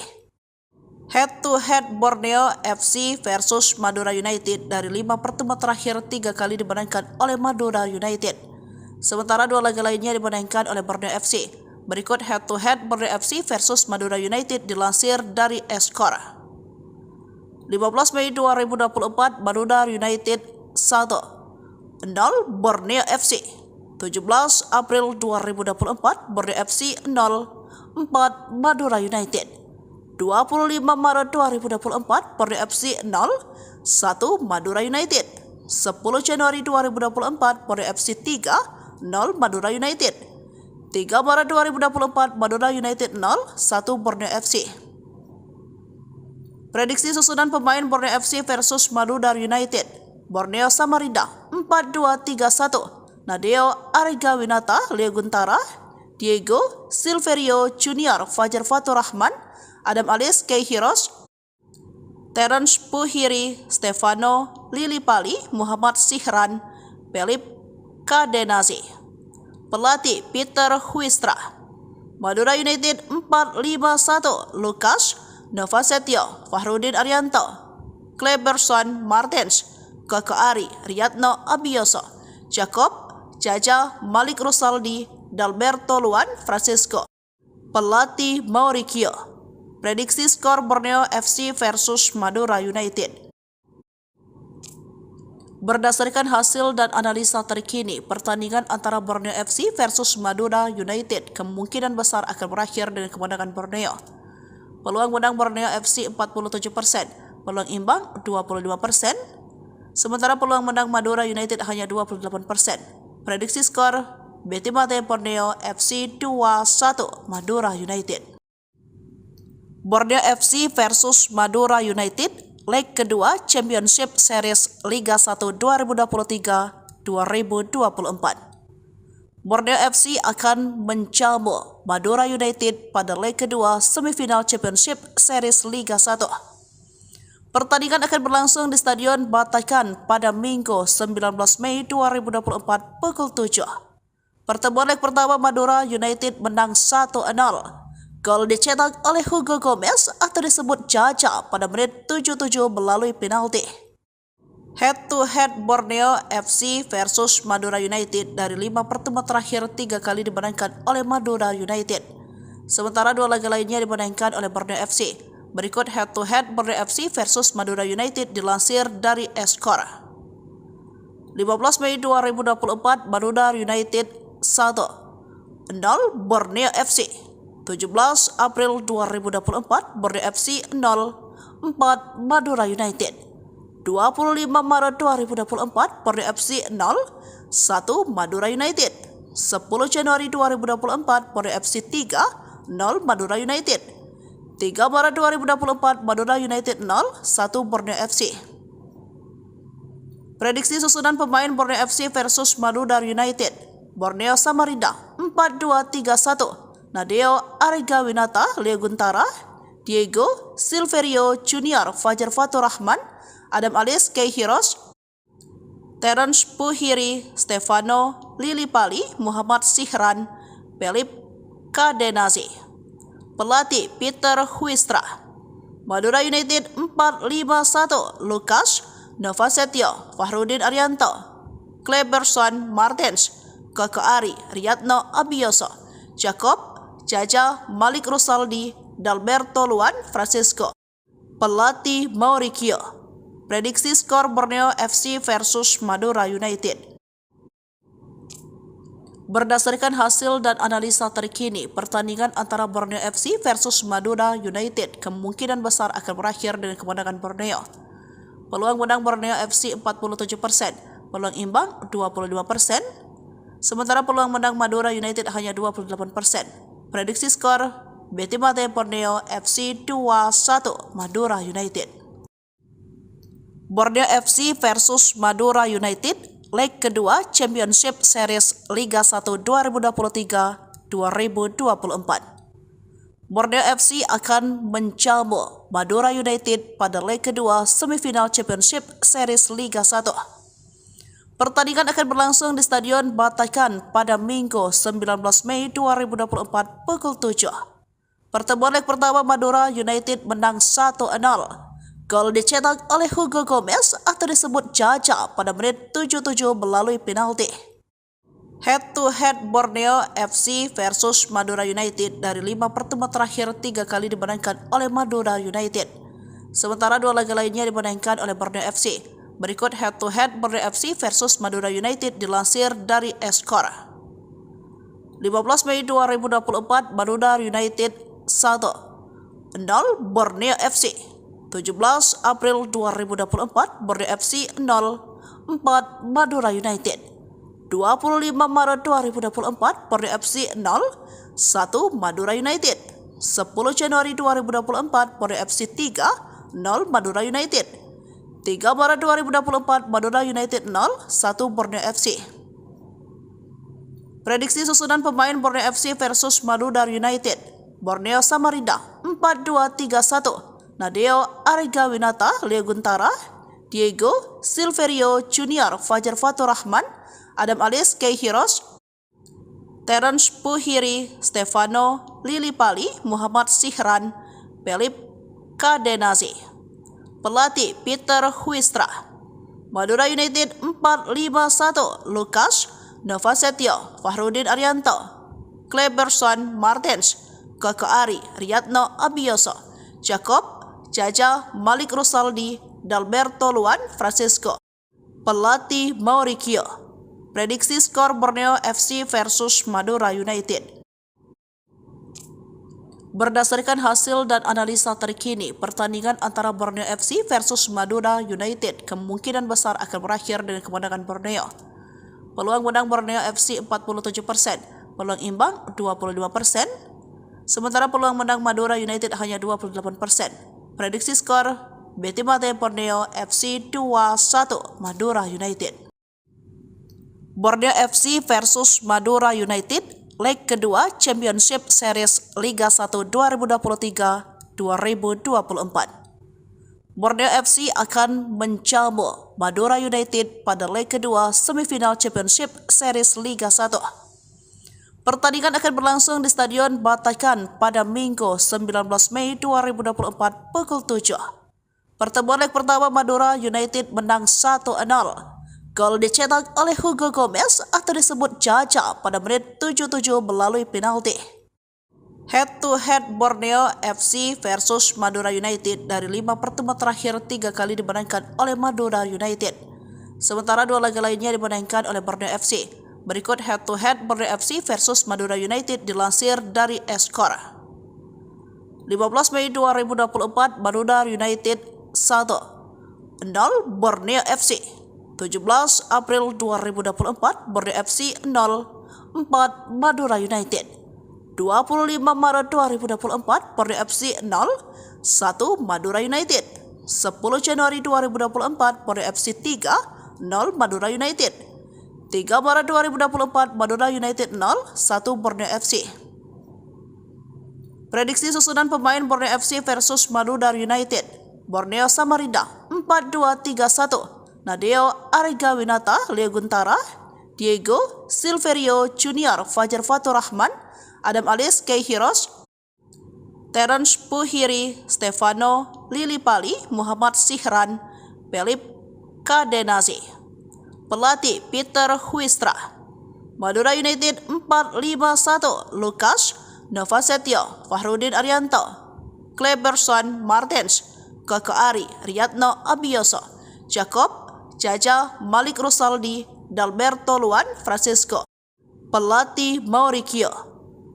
Head to head Borneo FC versus Madura United dari 5 pertemuan terakhir 3 kali dimenangkan oleh Madura United. Sementara 2 laga lainnya dimenangkan oleh Borneo FC. Berikut head to head Borneo FC versus Madura United dilansir dari Skor. 15 Mei 2024 Madura United 1-0 Borneo FC. 17 April 2024 Borneo FC 0-4 Madura United. 25 Maret 2024 Borneo FC 0-1 Madura United. 10 Januari 2024 Borneo FC 3-0 Madura United. 3 Maret 2024 Madura United 0-1 Borneo FC. Prediksi susunan pemain Borneo FC versus Madura United. Borneo Samarinda 4-2-3-1. Nadeo Arigawinata, Leo Guntara, Diego Silverio Junior, Fajar Fatur Rahman, Adam Alis, Kei Hiros, Terence Puhiri, Stefano Lilipali, Muhammad Sihran, Pelip Kadenazi. Pelatih Peter Huistra. Madura United 4-5-1. Lukas Novasetio, Fahrudin Arianto, Kleberson Martens, Koko Ari, Riyadno Abioso, Jacob Jaja, Malik Rusaldi, Dalberto Luan Francisco. Pelatih Mauricio. Prediksi skor Borneo FC versus Madura United. Berdasarkan hasil dan analisa terkini, pertandingan antara Borneo FC versus Madura United kemungkinan besar akan berakhir dengan kemenangan Borneo. Peluang menang Borneo FC 47%, peluang imbang 25%, sementara peluang menang Madura United hanya 28%. Prediksi skor Betimate Borneo FC 2-1 Madura United. Borneo FC versus Madura United, leg kedua Championship Series Liga 1 2023-2024. Borneo FC akan menjamu Madura United pada leg kedua semifinal Championship Series Liga 1. Pertandingan akan berlangsung di Stadion Batakan pada Minggu 19 Mei 2024 pukul 7. Pertemuan leg pertama Madura United menang 1-0. Gol dicetak oleh Hugo Gomez atau disebut Jaja pada menit 77 melalui penalti. Head to head Borneo FC versus Madura United dari 5 pertemuan terakhir 3 kali dimenangkan oleh Madura United. Sementara 2 laga lainnya dimenangkan oleh Borneo FC. Berikut head to head Borneo FC versus Madura United dilansir dari Skor. 15 Mei 2024 Madura United 1-0 Borneo FC. 17 April 2024 Borneo FC 0-4 Madura United. 25 Maret 2024 Borneo FC 0-1 Madura United. 10 Januari 2024 Borneo FC 3-0 0 Madura United. 3 Maret 2024 Madura United 0, 1 Borneo FC. Prediksi susunan pemain Borneo FC versus Madura United. Borneo Samarinda 4-2-3-1. Nadeo Arigawinata, Leo Guntara, Diego Silverio Junior, Fajar Fatur Rahman, Adam Alis, Kei Hiros, Terence Puhiri, Stefano Lilipali, Muhammad Sihran, Pelip Kadenazi. Pelatih Peter Huistra. Madura United 4-5-1. Lukas Novasetio, Fahrudin Arianto, Kleberson Martens, Koko Ari, Riyadno Abioso, Jacob Jaja, Malik Rusaldi, Dalberto Luan Francisco. Pelatih Mauricio. Prediksi skor Borneo FC versus Madura United. Berdasarkan hasil dan analisa terkini, pertandingan antara Borneo FC versus Madura United kemungkinan besar akan berakhir dengan kemenangan Borneo. Peluang menang Borneo FC 47%, peluang imbang 25%, sementara peluang menang Madura United hanya 28%. Prediksi skor Betimate Borneo FC 2-1 Madura United. Borneo FC versus Madura United, leg kedua Championship Series Liga 1 2023-2024. Borneo FC akan menjamu Madura United pada leg kedua semifinal Championship Series Liga 1. Pertandingan akan berlangsung di Stadion Batakan pada Minggu 19 Mei 2024 pukul 7. Pertemuan leg pertama Madura United menang 1-0. Gol dicetak oleh Hugo Gomez atau disebut Jaja pada menit 77 melalui penalti. Head-to-head Borneo FC versus Madura United dari 5 pertemuan terakhir 3 kali dimenangkan oleh Madura United. Sementara 2 laga lainnya dimenangkan oleh Borneo FC. Berikut head-to-head Borneo FC versus Madura United dilansir dari Skor. 15 Mei 2024 Madura United 1-0 Borneo FC. 17 April 2024 Borneo FC 0-4 Madura United. 25 Maret 2024 Borneo FC 0-1 Madura United. 10 Januari 2024 Borneo FC 3-0 Madura United. 3 Maret 2024 Madura United 0-1 Borneo FC. Prediksi susunan pemain Borneo FC versus Madura United. Borneo Samarinda 4-2-3-1. Nadeo Arigawinata, Leo Guntara, Diego Silverio Junior, Fajar Fatur Rahman, Adam Alis, Kei Hiros, Terence Puhiri, Stefano Lilipali, Muhammad Sihran, Pelip Kadenazi. Pelatih Peter Huistra. Madura United 4-5-1. Lukas Novasetio, Fahrudin Arianto, Kleberson Martens, Koko Ari, Riyadno Abioso, Jacob Jaja, Malik Rusaldi, Dalberto Luan Francisco. Pelatih Mauricio. Prediksi skor Borneo FC versus Madura United. Berdasarkan hasil dan analisa terkini, pertandingan antara Borneo FC versus Madura United kemungkinan besar akan berakhir dengan kemenangan Borneo. Peluang menang Borneo FC 47%, peluang imbang 25%, sementara peluang menang Madura United hanya 28%. Prediksi skor Betimate Borneo FC 2-1 Madura United. Borneo FC versus Madura United, leg kedua Championship Series Liga 1 2023-2024. Borneo FC akan menjamu Madura United pada leg kedua semifinal Championship Series Liga 1. Pertandingan akan berlangsung di Stadion Batakan pada Minggu 19 Mei 2024 pukul 7. Pertemuan leg pertama Madura United menang 1-0. Gol dicetak oleh Hugo Gomez atau disebut Jaja pada menit 77 melalui penalti. Head-to-head Borneo FC versus Madura United dari 5 pertemuan terakhir 3 kali dimenangkan oleh Madura United. Sementara 2 laga lainnya dimenangkan oleh Borneo FC. Berikut head-to-head Borneo FC versus Madura United dilansir dari Skor. 15 Mei 2024 Madura United 1-0 Borneo FC. 17 April 2024 Borneo FC 0-4 Madura United. 25 Maret 2024 Borneo FC 0-1 Madura United. 10 Januari 2024 Borneo FC 3-0 Madura United. 3 Maret 2024 Madura United 0-1 Borneo FC. Prediksi susunan pemain Borneo FC versus Madura United. Borneo Samarinda 4-2-3-1. Nadeo Arigawinata, Leo Guntara, Diego Silverio Junior, Fajar Fatur Rahman, Adam Alis, Kei Hiros, Terence Puhiri, Stefano Lilipali, Muhammad Sihran, Pelip Kadenazi. Pelatih Peter Huistra. Madura United 4-5-1. Lukas Novasetio, Fahrudin Arianto, Kleberson Martens, Koko Ari, Riyadno Abioso, Jacob Jaja, Malik Rusaldi, Dalberto Luan Francisco. Pelatih Mauricio.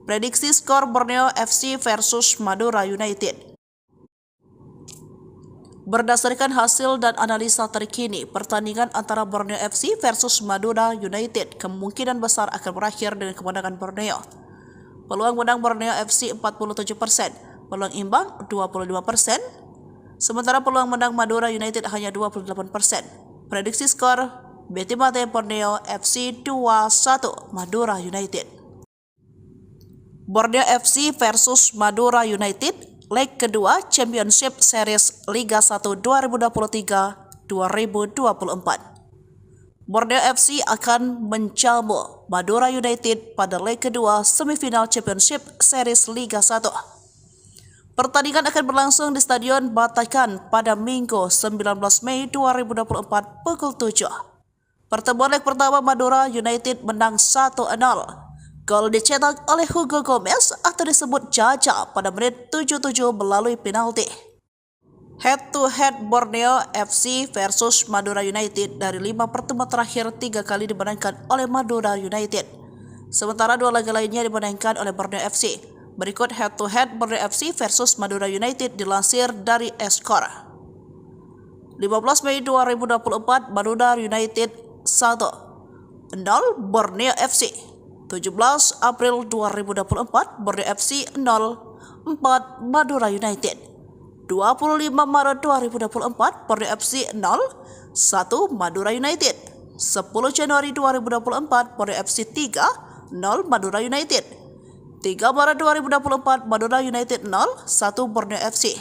Prediksi skor Borneo FC versus Madura United. Berdasarkan hasil dan analisa terkini, pertandingan antara Borneo FC versus Madura United kemungkinan besar akan berakhir dengan kemenangan Borneo. Peluang menang Borneo FC 47%, peluang imbang 22%, sementara peluang menang Madura United hanya 28%. Prediksi skor Betimate Borneo FC 2-1 Madura United. Borneo FC versus Madura United, leg kedua Championship Series Liga 1 2023-2024. Borneo FC akan menjamu Madura United pada leg kedua semifinal Championship Series Liga 1. Pertandingan akan berlangsung di Stadion Batakan pada Minggu 19 Mei 2024 pukul 7. Pertemuan leg pertama Madura United menang 1-0. Gol dicetak oleh Hugo Gomez atau disebut Jaja pada menit 77 melalui penalti. Head-to-head Borneo FC versus Madura United dari 5 pertemuan terakhir 3 kali dimenangkan oleh Madura United. Sementara 2 laga lainnya dimenangkan oleh Borneo FC. Berikut head-to-head Borneo FC versus Madura United dilansir dari Skor. 15 Mei 2024 Madura United 1-0 Borneo FC. 17 April 2024 Borneo FC 0-4 Madura United. 25 Maret 2024 Borneo FC 0-1 Madura United. 10 Januari 2024 Borneo FC 3-0 Madura United. 3 Maret 2024 Madura United 0-1 Borneo FC.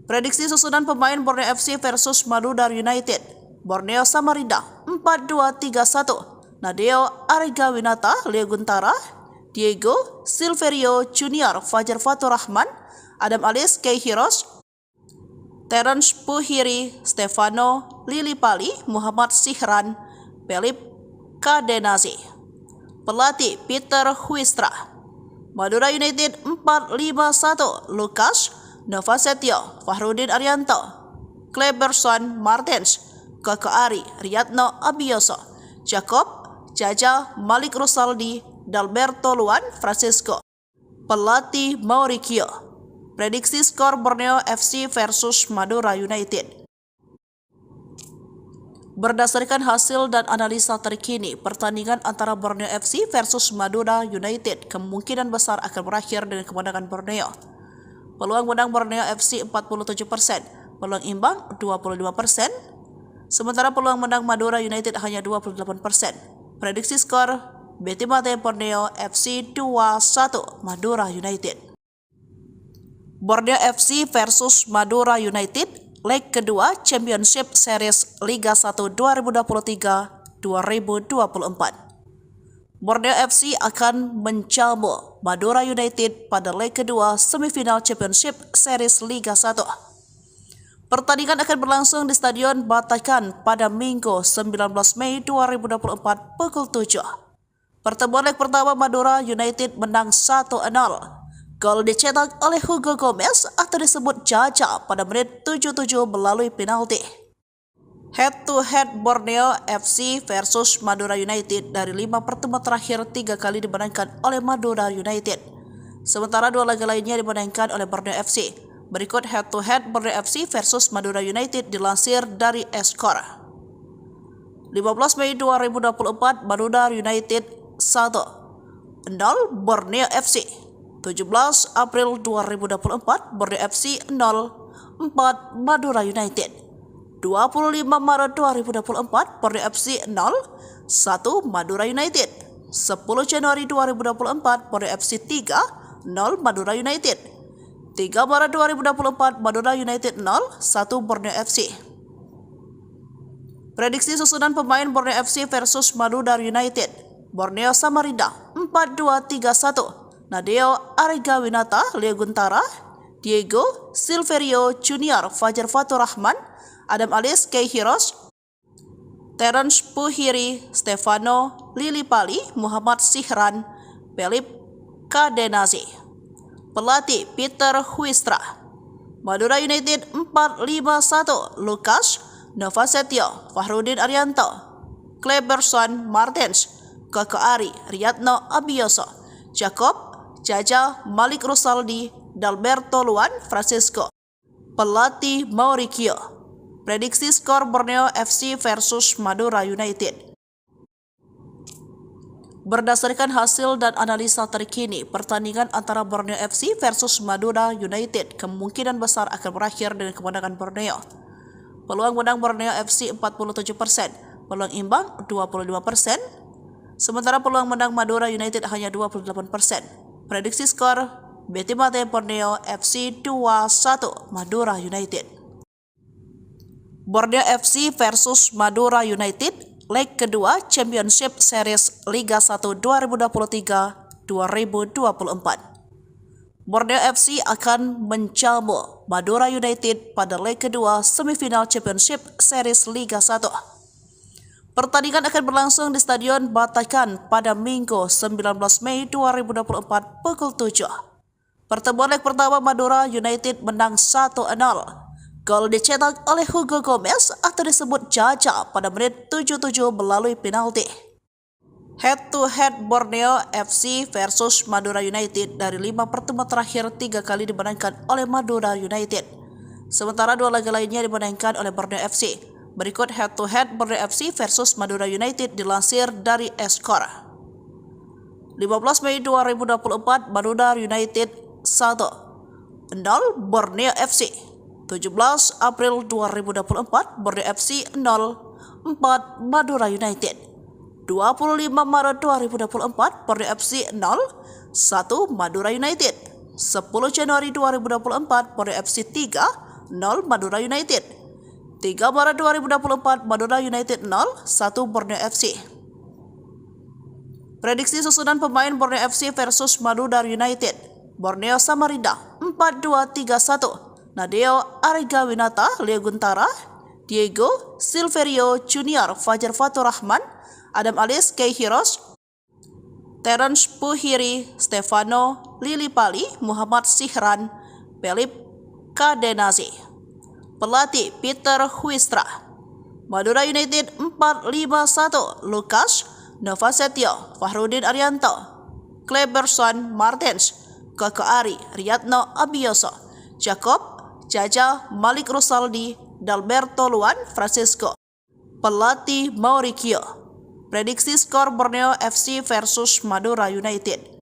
Prediksi susunan pemain Borneo FC versus Madura United. Borneo Samarinda 4-2-3-1. Nadeo Arigawinata, Leo Guntara, Diego Silverio Junior, Fajar Fatur Rahman, Adam Alis, Kei Hiros, Terence Puhiri, Stefano Lilipali, Muhammad Sihran, Pelip Kadenazi. Pelatih Peter Huistra. Madura United 4-5-1. Lukas Novasetio, Fahrudin Arianto, Kleberson Martens, Koko Ari, Riyadno Abioso, Jacob Jaja, Malik Rusaldi, Dalberto Luan Francisco. Pelatih Mauricio. Prediksi skor Borneo FC versus Madura United. Berdasarkan hasil dan analisa terkini, pertandingan antara Borneo FC versus Madura United kemungkinan besar akan berakhir dengan kemenangan Borneo. Peluang menang Borneo FC 47%, peluang imbang 22%, sementara peluang menang Madura United hanya 28%. Prediksi skor Betimate Borneo FC 2-1 Madura United. Borneo FC versus Madura United, leg kedua Championship Series Liga 1 2023-2024. Borneo FC akan menjamu Madura United pada leg kedua semifinal Championship Series Liga 1. Pertandingan akan berlangsung di Stadion Batakan pada Minggu 19 Mei 2024 pukul 7. Pertemuan leg pertama Madura United menang 1-0. Gol dicetak oleh Hugo Gomez atau disebut Jaja pada menit 77 melalui penalti. Head-to-head Borneo FC versus Madura United dari 5 pertemuan terakhir 3 kali dimenangkan oleh Madura United. Sementara 2 laga lainnya dimenangkan oleh Borneo FC. Berikut head-to-head Borneo FC versus Madura United dilansir dari Skor. 15 Mei 2024 Madura United 1-0 0 Borneo FC. 17 April 2024 Borneo FC 0 4 Madura United. 25 Maret 2024 Borneo FC 0 1 Madura United. 10 Januari 2024 Borneo FC 3 0 Madura United. 3 Maret 2024 Madura United 0 1 Borneo FC. Prediksi susunan pemain Borneo FC versus Madura United. Borneo Samarinda 4-2-3-1. Nadeo Arigawinata, Leo Guntara, Diego Silverio Junior, Fajar Fatur Rahman, Adam Alis, Kei Hiros, Terence Puhiri, Stefano Lilipali, Muhammad Sihran, Philip Kadenazi. Pelatih Peter Huistra. Madura United 4-5-1. Lukas Novasetio, Fahrudin Arianto, Kleberson Martens, Koko Ari, Riyadno Abioso, Jacob Jaja, Malik Rusaldi, Dalberto Luan Francisco. Pelatih Mauricio. Prediksi skor Borneo FC versus Madura United. Berdasarkan hasil dan analisa terkini, pertandingan antara Borneo FC versus Madura United kemungkinan besar akan berakhir dengan kemenangan Borneo. Peluang menang Borneo FC 47%, peluang imbang 22%, sementara peluang menang Madura United hanya 28%. Prediksi skor Betimate Borneo FC 2-1 Madura United. Borneo FC versus Madura United, leg kedua Championship Series Liga 1 2023-2024. Borneo FC akan menjamu Madura United pada leg kedua semifinal Championship Series Liga 1. Pertandingan akan berlangsung di Stadion Batakan pada Minggu 19 Mei 2024 pukul 7. Pertemuan leg pertama Madura United menang 1-0. Gol dicetak oleh Hugo Gomez atau disebut Jaja pada menit 77 melalui penalti. Head to head Borneo FC versus Madura United dari 5 pertemuan terakhir 3 kali dimenangkan oleh Madura United. Sementara 2 laga lainnya dimenangkan oleh Borneo FC. Berikut head to head Borneo FC versus Madura United dilansir dari Eskor. 15 Mei 2024 Madura United 1-0 Borneo FC. 17 April 2024 Borneo FC 0-4 Madura United. 25 Maret 2024 Borneo FC 0-1 Madura United. 10 Januari 2024 Borneo FC 3-0 Madura United. 3 Maret 2024 Madura United 0-1 Borneo FC. Prediksi susunan pemain Borneo FC versus Madura United. Borneo Samarinda 4-2-3-1. Nadeo Arigawinata, Leo Guntara, Diego Silverio Junior, Fajar Fatur Rahman, Adam Alis, Kei Hiros, Terence Puhiri, Stefano Lilipali, Muhammad Sihran, Philip Kadenazi. Pelatih Peter Huistra. Madura United 4-5-1. Lukas Novasetio, Fahrudin Arianto, Kleberson Martens, Koko Ari, Riyadno Abioso, Jacob Jaja, Malik Rusaldi, Dalberto Luan Francisco. Pelatih Mauricio. Prediksi skor Borneo FC versus Madura United.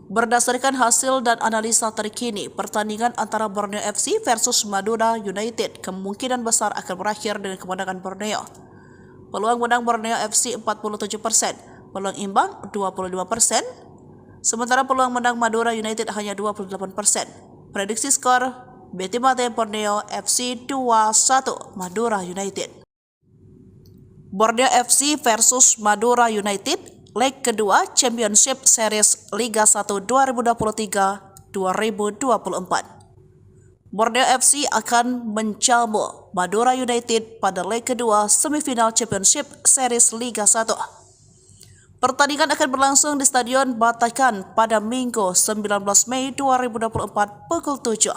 Berdasarkan hasil dan analisa terkini, pertandingan antara Borneo FC versus Madura United kemungkinan besar akan berakhir dengan kemenangan Borneo. Peluang menang Borneo FC 47%, peluang imbang 22%, sementara peluang menang Madura United hanya 28%. Prediksi skor Betimate Borneo FC 2-1 Madura United. Borneo FC versus Madura United, leg kedua Championship Series Liga 1 2023-2024. Borneo FC akan menjamu Madura United pada leg kedua semifinal Championship Series Liga 1. Pertandingan akan berlangsung di Stadion Batakan pada Minggu 19 Mei 2024 pukul 7.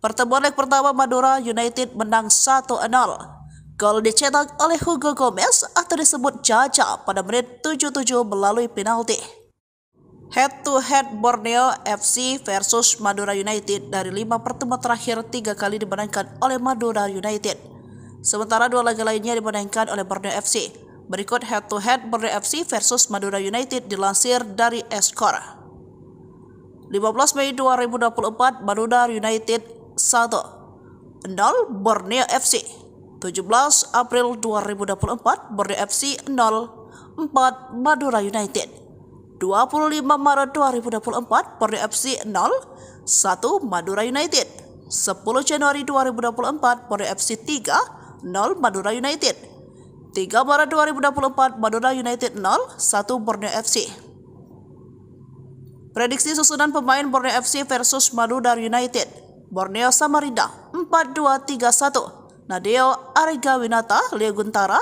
Pertemuan leg pertama Madura United menang 1-0. Gol dicetak oleh Hugo Gomez atau disebut Jaja pada menit 77 melalui penalti. Head to head Borneo FC versus Madura United dari 5 pertemuan terakhir 3 kali dimenangkan oleh Madura United. Sementara 2 laga lainnya dimenangkan oleh Borneo FC. Berikut head-to-head Borneo FC versus Madura United dilansir dari Skor. 15 Mei 2024, Madura United 1-0 Borneo FC. 17 April 2024, Borneo FC 0-4 Madura United. 25 Maret 2024, Borneo FC 0-1 Madura United. 10 Januari 2024, Borneo FC 3-0 Madura United. 3 Maret 2024, Madura United 0-1 Borneo FC. Prediksi susunan pemain Borneo FC versus Madura United. Borneo Samarinda 4-2-3-1. Nadeo Arigawinata, Leo Guntara,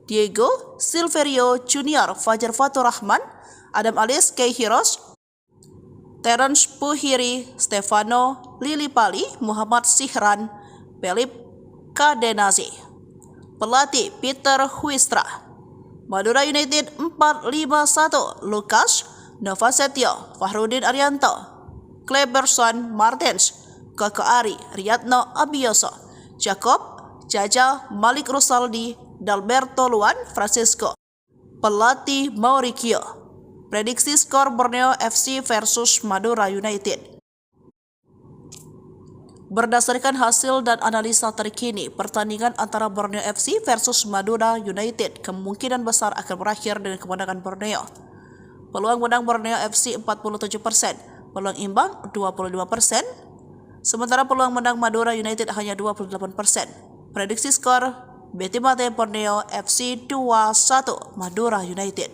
Diego Silverio Junior, Fajar Fatur Rahman, Adam Alis, Kei Hiros, Terence Puhiri, Stefano Lilipali, Muhammad Sihran, Pelip Kadenazi. Pelatih Peter Huistra. Madura United 4-5-1. Lukas Novasetio, Fahrudin Arianto, Kleberson Martens, Koko Ari, Riyadno Abioso, Jacob Jaja, Malik Rusaldi, Dalberto Luan Francisco. Pelatih Mauricio. Prediksi skor Borneo FC versus Madura United. Berdasarkan hasil dan analisa terkini, pertandingan antara Borneo FC versus Madura United kemungkinan besar akan berakhir dengan kemenangan Borneo. Peluang menang Borneo FC 47%, peluang imbang 25%, sementara peluang menang Madura United hanya 28%. Prediksi skor Betimate Borneo FC 2-1 Madura United.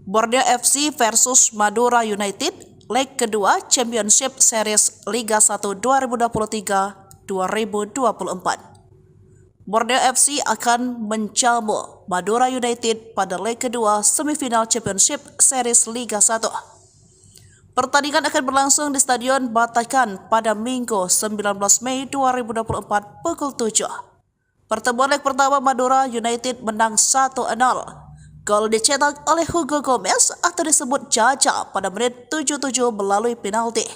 Borneo FC versus Madura United, leg kedua Championship Series Liga 1 2023-2024. Borneo FC akan menjamu Madura United pada leg kedua semifinal Championship Series Liga 1. Pertandingan akan berlangsung di Stadion Batakan pada Minggu 19 Mei 2024 pukul 7. Pertemuan leg pertama Madura United menang 1-0. Gol dicetak oleh Hugo Gomez atau disebut Jaja pada menit 77 melalui penalti.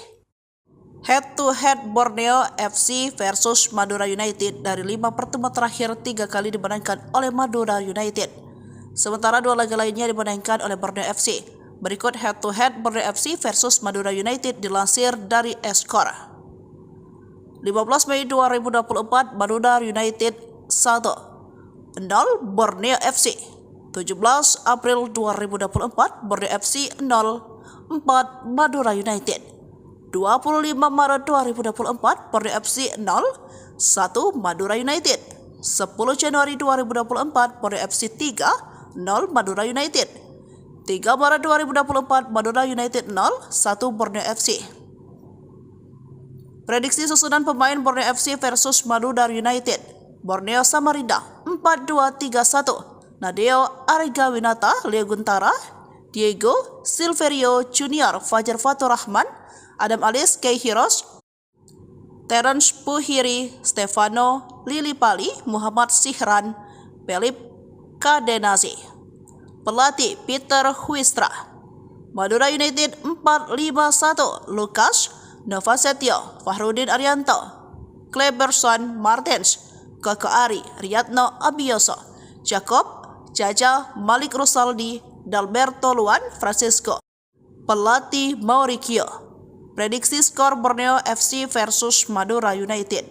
Head-to-head Borneo FC versus Madura United dari 5 pertemuan terakhir 3 kali dimenangkan oleh Madura United. Sementara 2 laga lainnya dimenangkan oleh Borneo FC. Berikut head-to-head Borneo FC versus Madura United dilansir dari Skor. 15 Mei 2024, Madura United 1-0 Borneo FC. 17 April 2024, Borneo FC 0-4 Madura United. 25 Maret 2024, Borneo FC 0-1 Madura United. 10 Januari 2024, Borneo FC 3-0 Madura United. 3 Maret 2024, Madura United 0-1 Borneo FC. Prediksi susunan pemain Borneo FC versus Madura United. Borneo Samarinda 4-2-3-1. Nadeo Arigawinata, Leo Guntara, Diego Silverio Junior, Fajar Fatur Rahman, Adam Alis, Kei Hiros, Terence Puhiri, Stefano Lilipali, Muhammad Sihran, Pelip Kadenazi. Pelatih Peter Huistra. Madura United 4-5-1. Lukas Novasetio, Fahrudin Arianto, Kleberson Martens, Koko Ari, Riyadno Abioso, Jacob Jaja, Malik Rusaldi, Dalberto Luan Francisco. Pelatih Mauricio. Prediksi skor Borneo FC versus Madura United.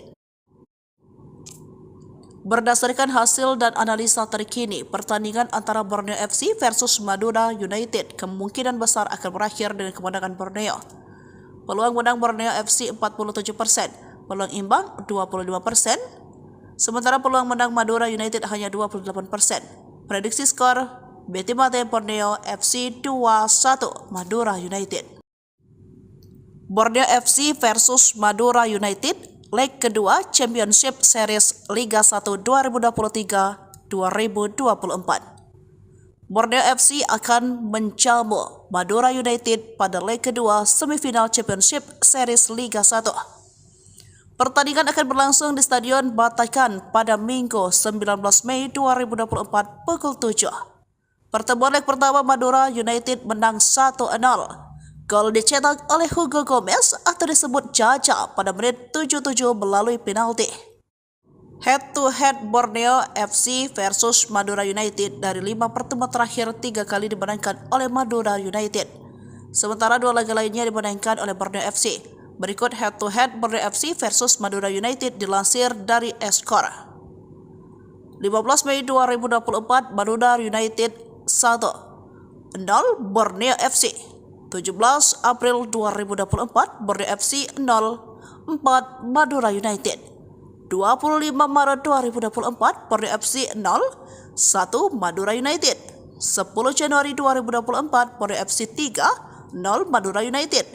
Berdasarkan hasil dan analisa terkini, pertandingan antara Borneo FC versus Madura United kemungkinan besar akan berakhir dengan kemenangan Borneo. Peluang menang Borneo FC 47%, peluang imbang 25%, sementara peluang menang Madura United hanya 28%. Prediksi skor Betimate Borneo FC 2-1 Madura United. Borneo FC versus Madura United, leg kedua Championship Series Liga 1 2023-2024. Borneo FC akan menjamu Madura United pada leg kedua semifinal Championship Series Liga 1. Pertandingan akan berlangsung di Stadion Batakan pada Minggu 19 Mei 2024 pukul 7. Pertemuan leg pertama Madura United menang 1-0. Gol dicetak oleh Hugo Gomez atau disebut Jaja pada menit 77 melalui penalti. Head to head Borneo FC versus Madura United. Dari 5 pertemuan terakhir 3 kali dimenangkan oleh Madura United, sementara 2 laga lainnya dimenangkan oleh Borneo FC. Berikut head to head Borneo FC versus Madura United dilansir dari Skor. 15 Mei 2024 Madura United 1-0 Borneo FC. 17 April 2024 Borneo FC 0-4 Madura United. 25 Maret 2024 Borneo FC 0-1 Madura United. 10 Januari 2024 Borneo FC 3-0 Madura United.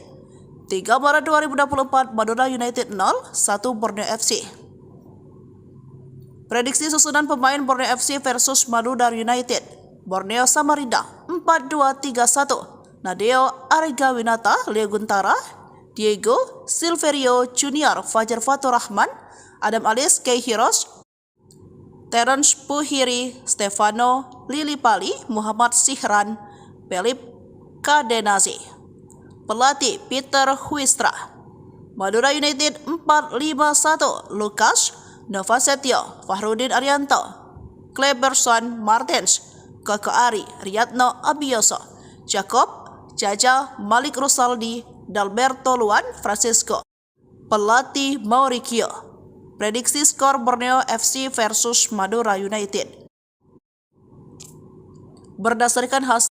3 Maret 2024 Madura United 0-1 Borneo FC. Prediksi susunan pemain Borneo FC versus Madura United. Borneo Samarinda 4-2-3-1. Nadeo Arigawinata, Leo Guntara, Diego Silverio Junior, Fajar Fatur Rahman, Adam Alis, Kei Hiros, Terence Puhiri, Stefano Lilipali, Muhammad Sihran, Philip Kadenazi. Pelatih Peter Huistra. Madura United 4-5-1. Lukas Novasetio, Fahrudin Arianto, Kleberson Martins, Koko Ari, Riyadno Abioso, Jacob Jaja, Malik Rusaldi, Dalberto Luan Francisco. Pelatih Mauricio. Prediksi skor Borneo FC versus Madura United. Berdasarkan hasil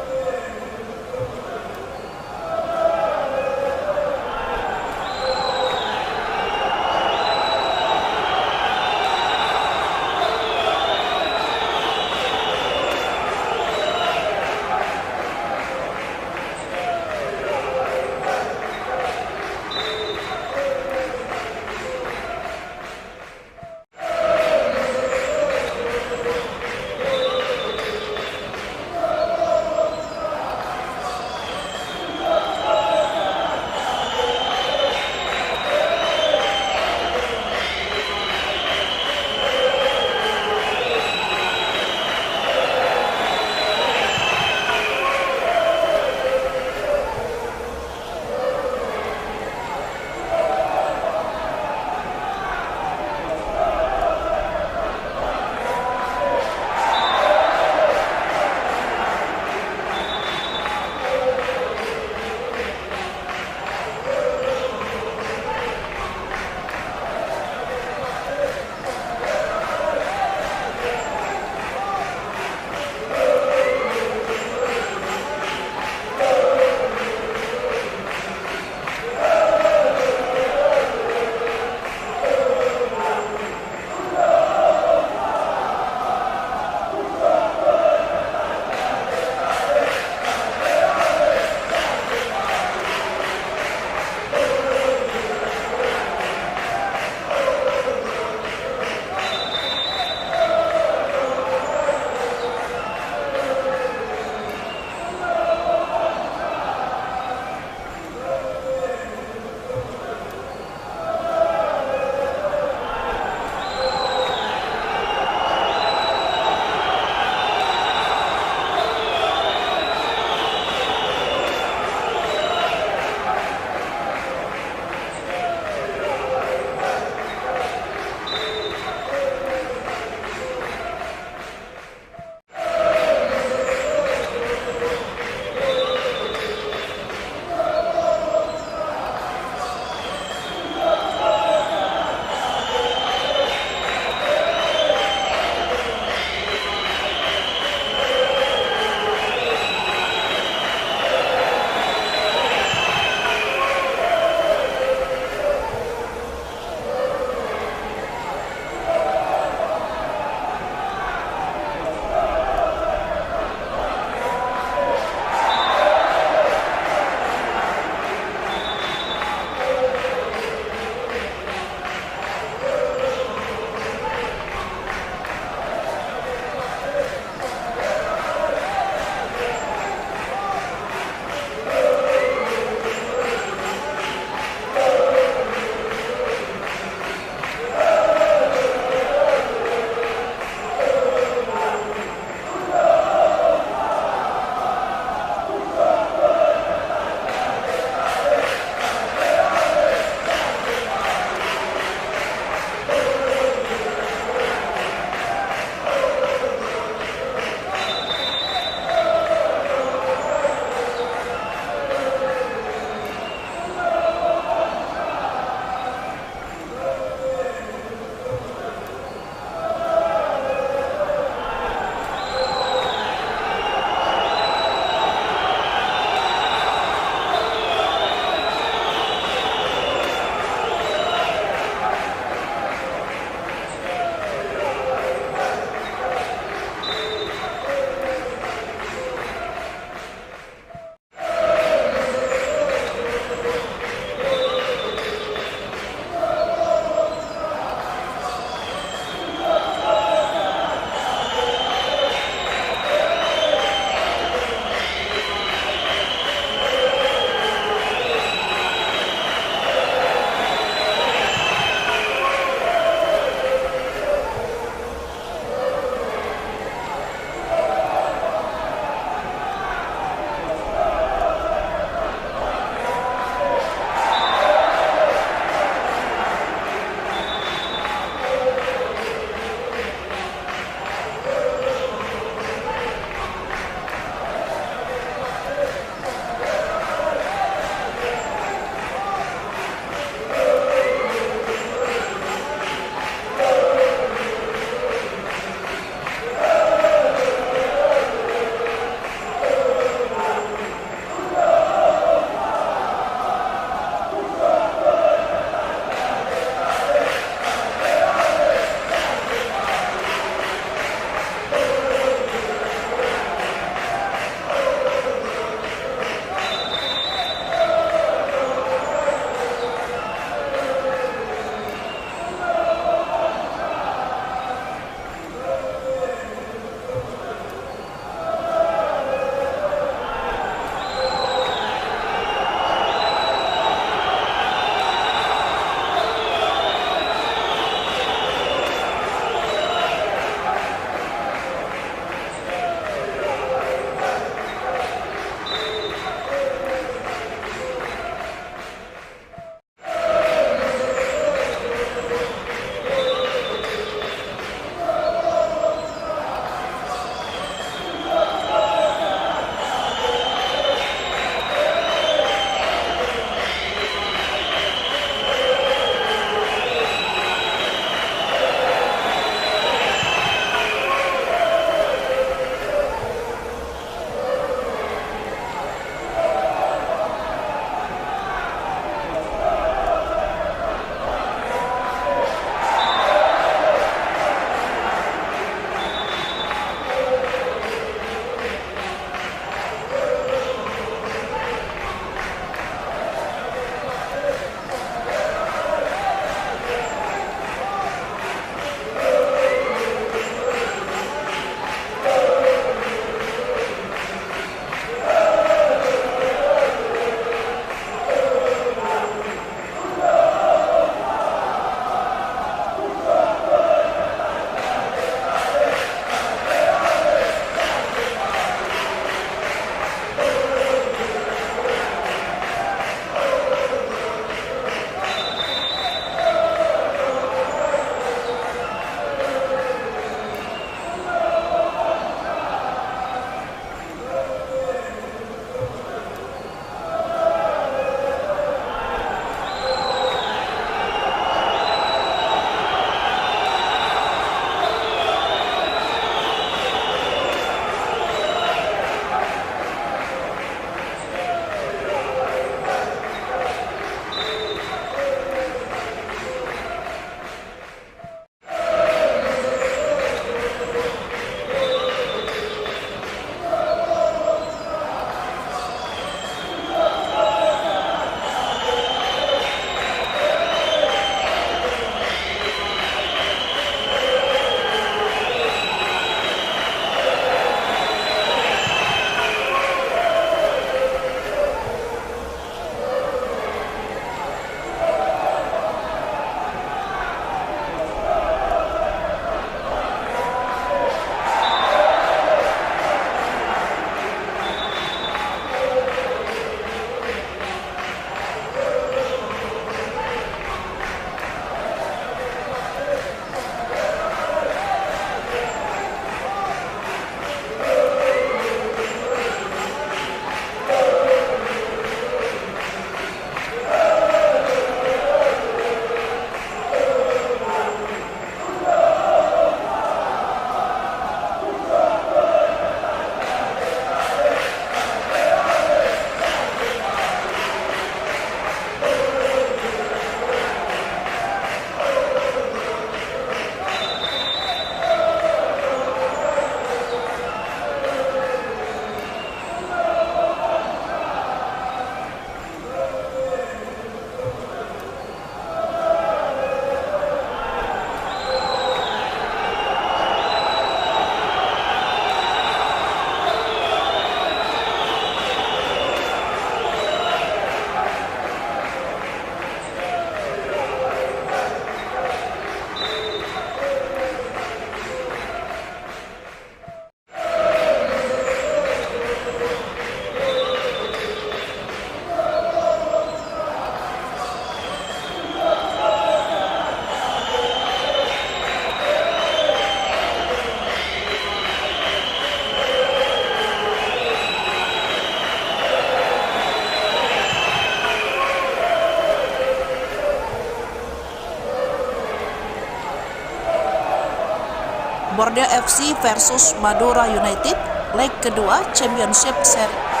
Borneo FC versus Madura United leg kedua Championship Series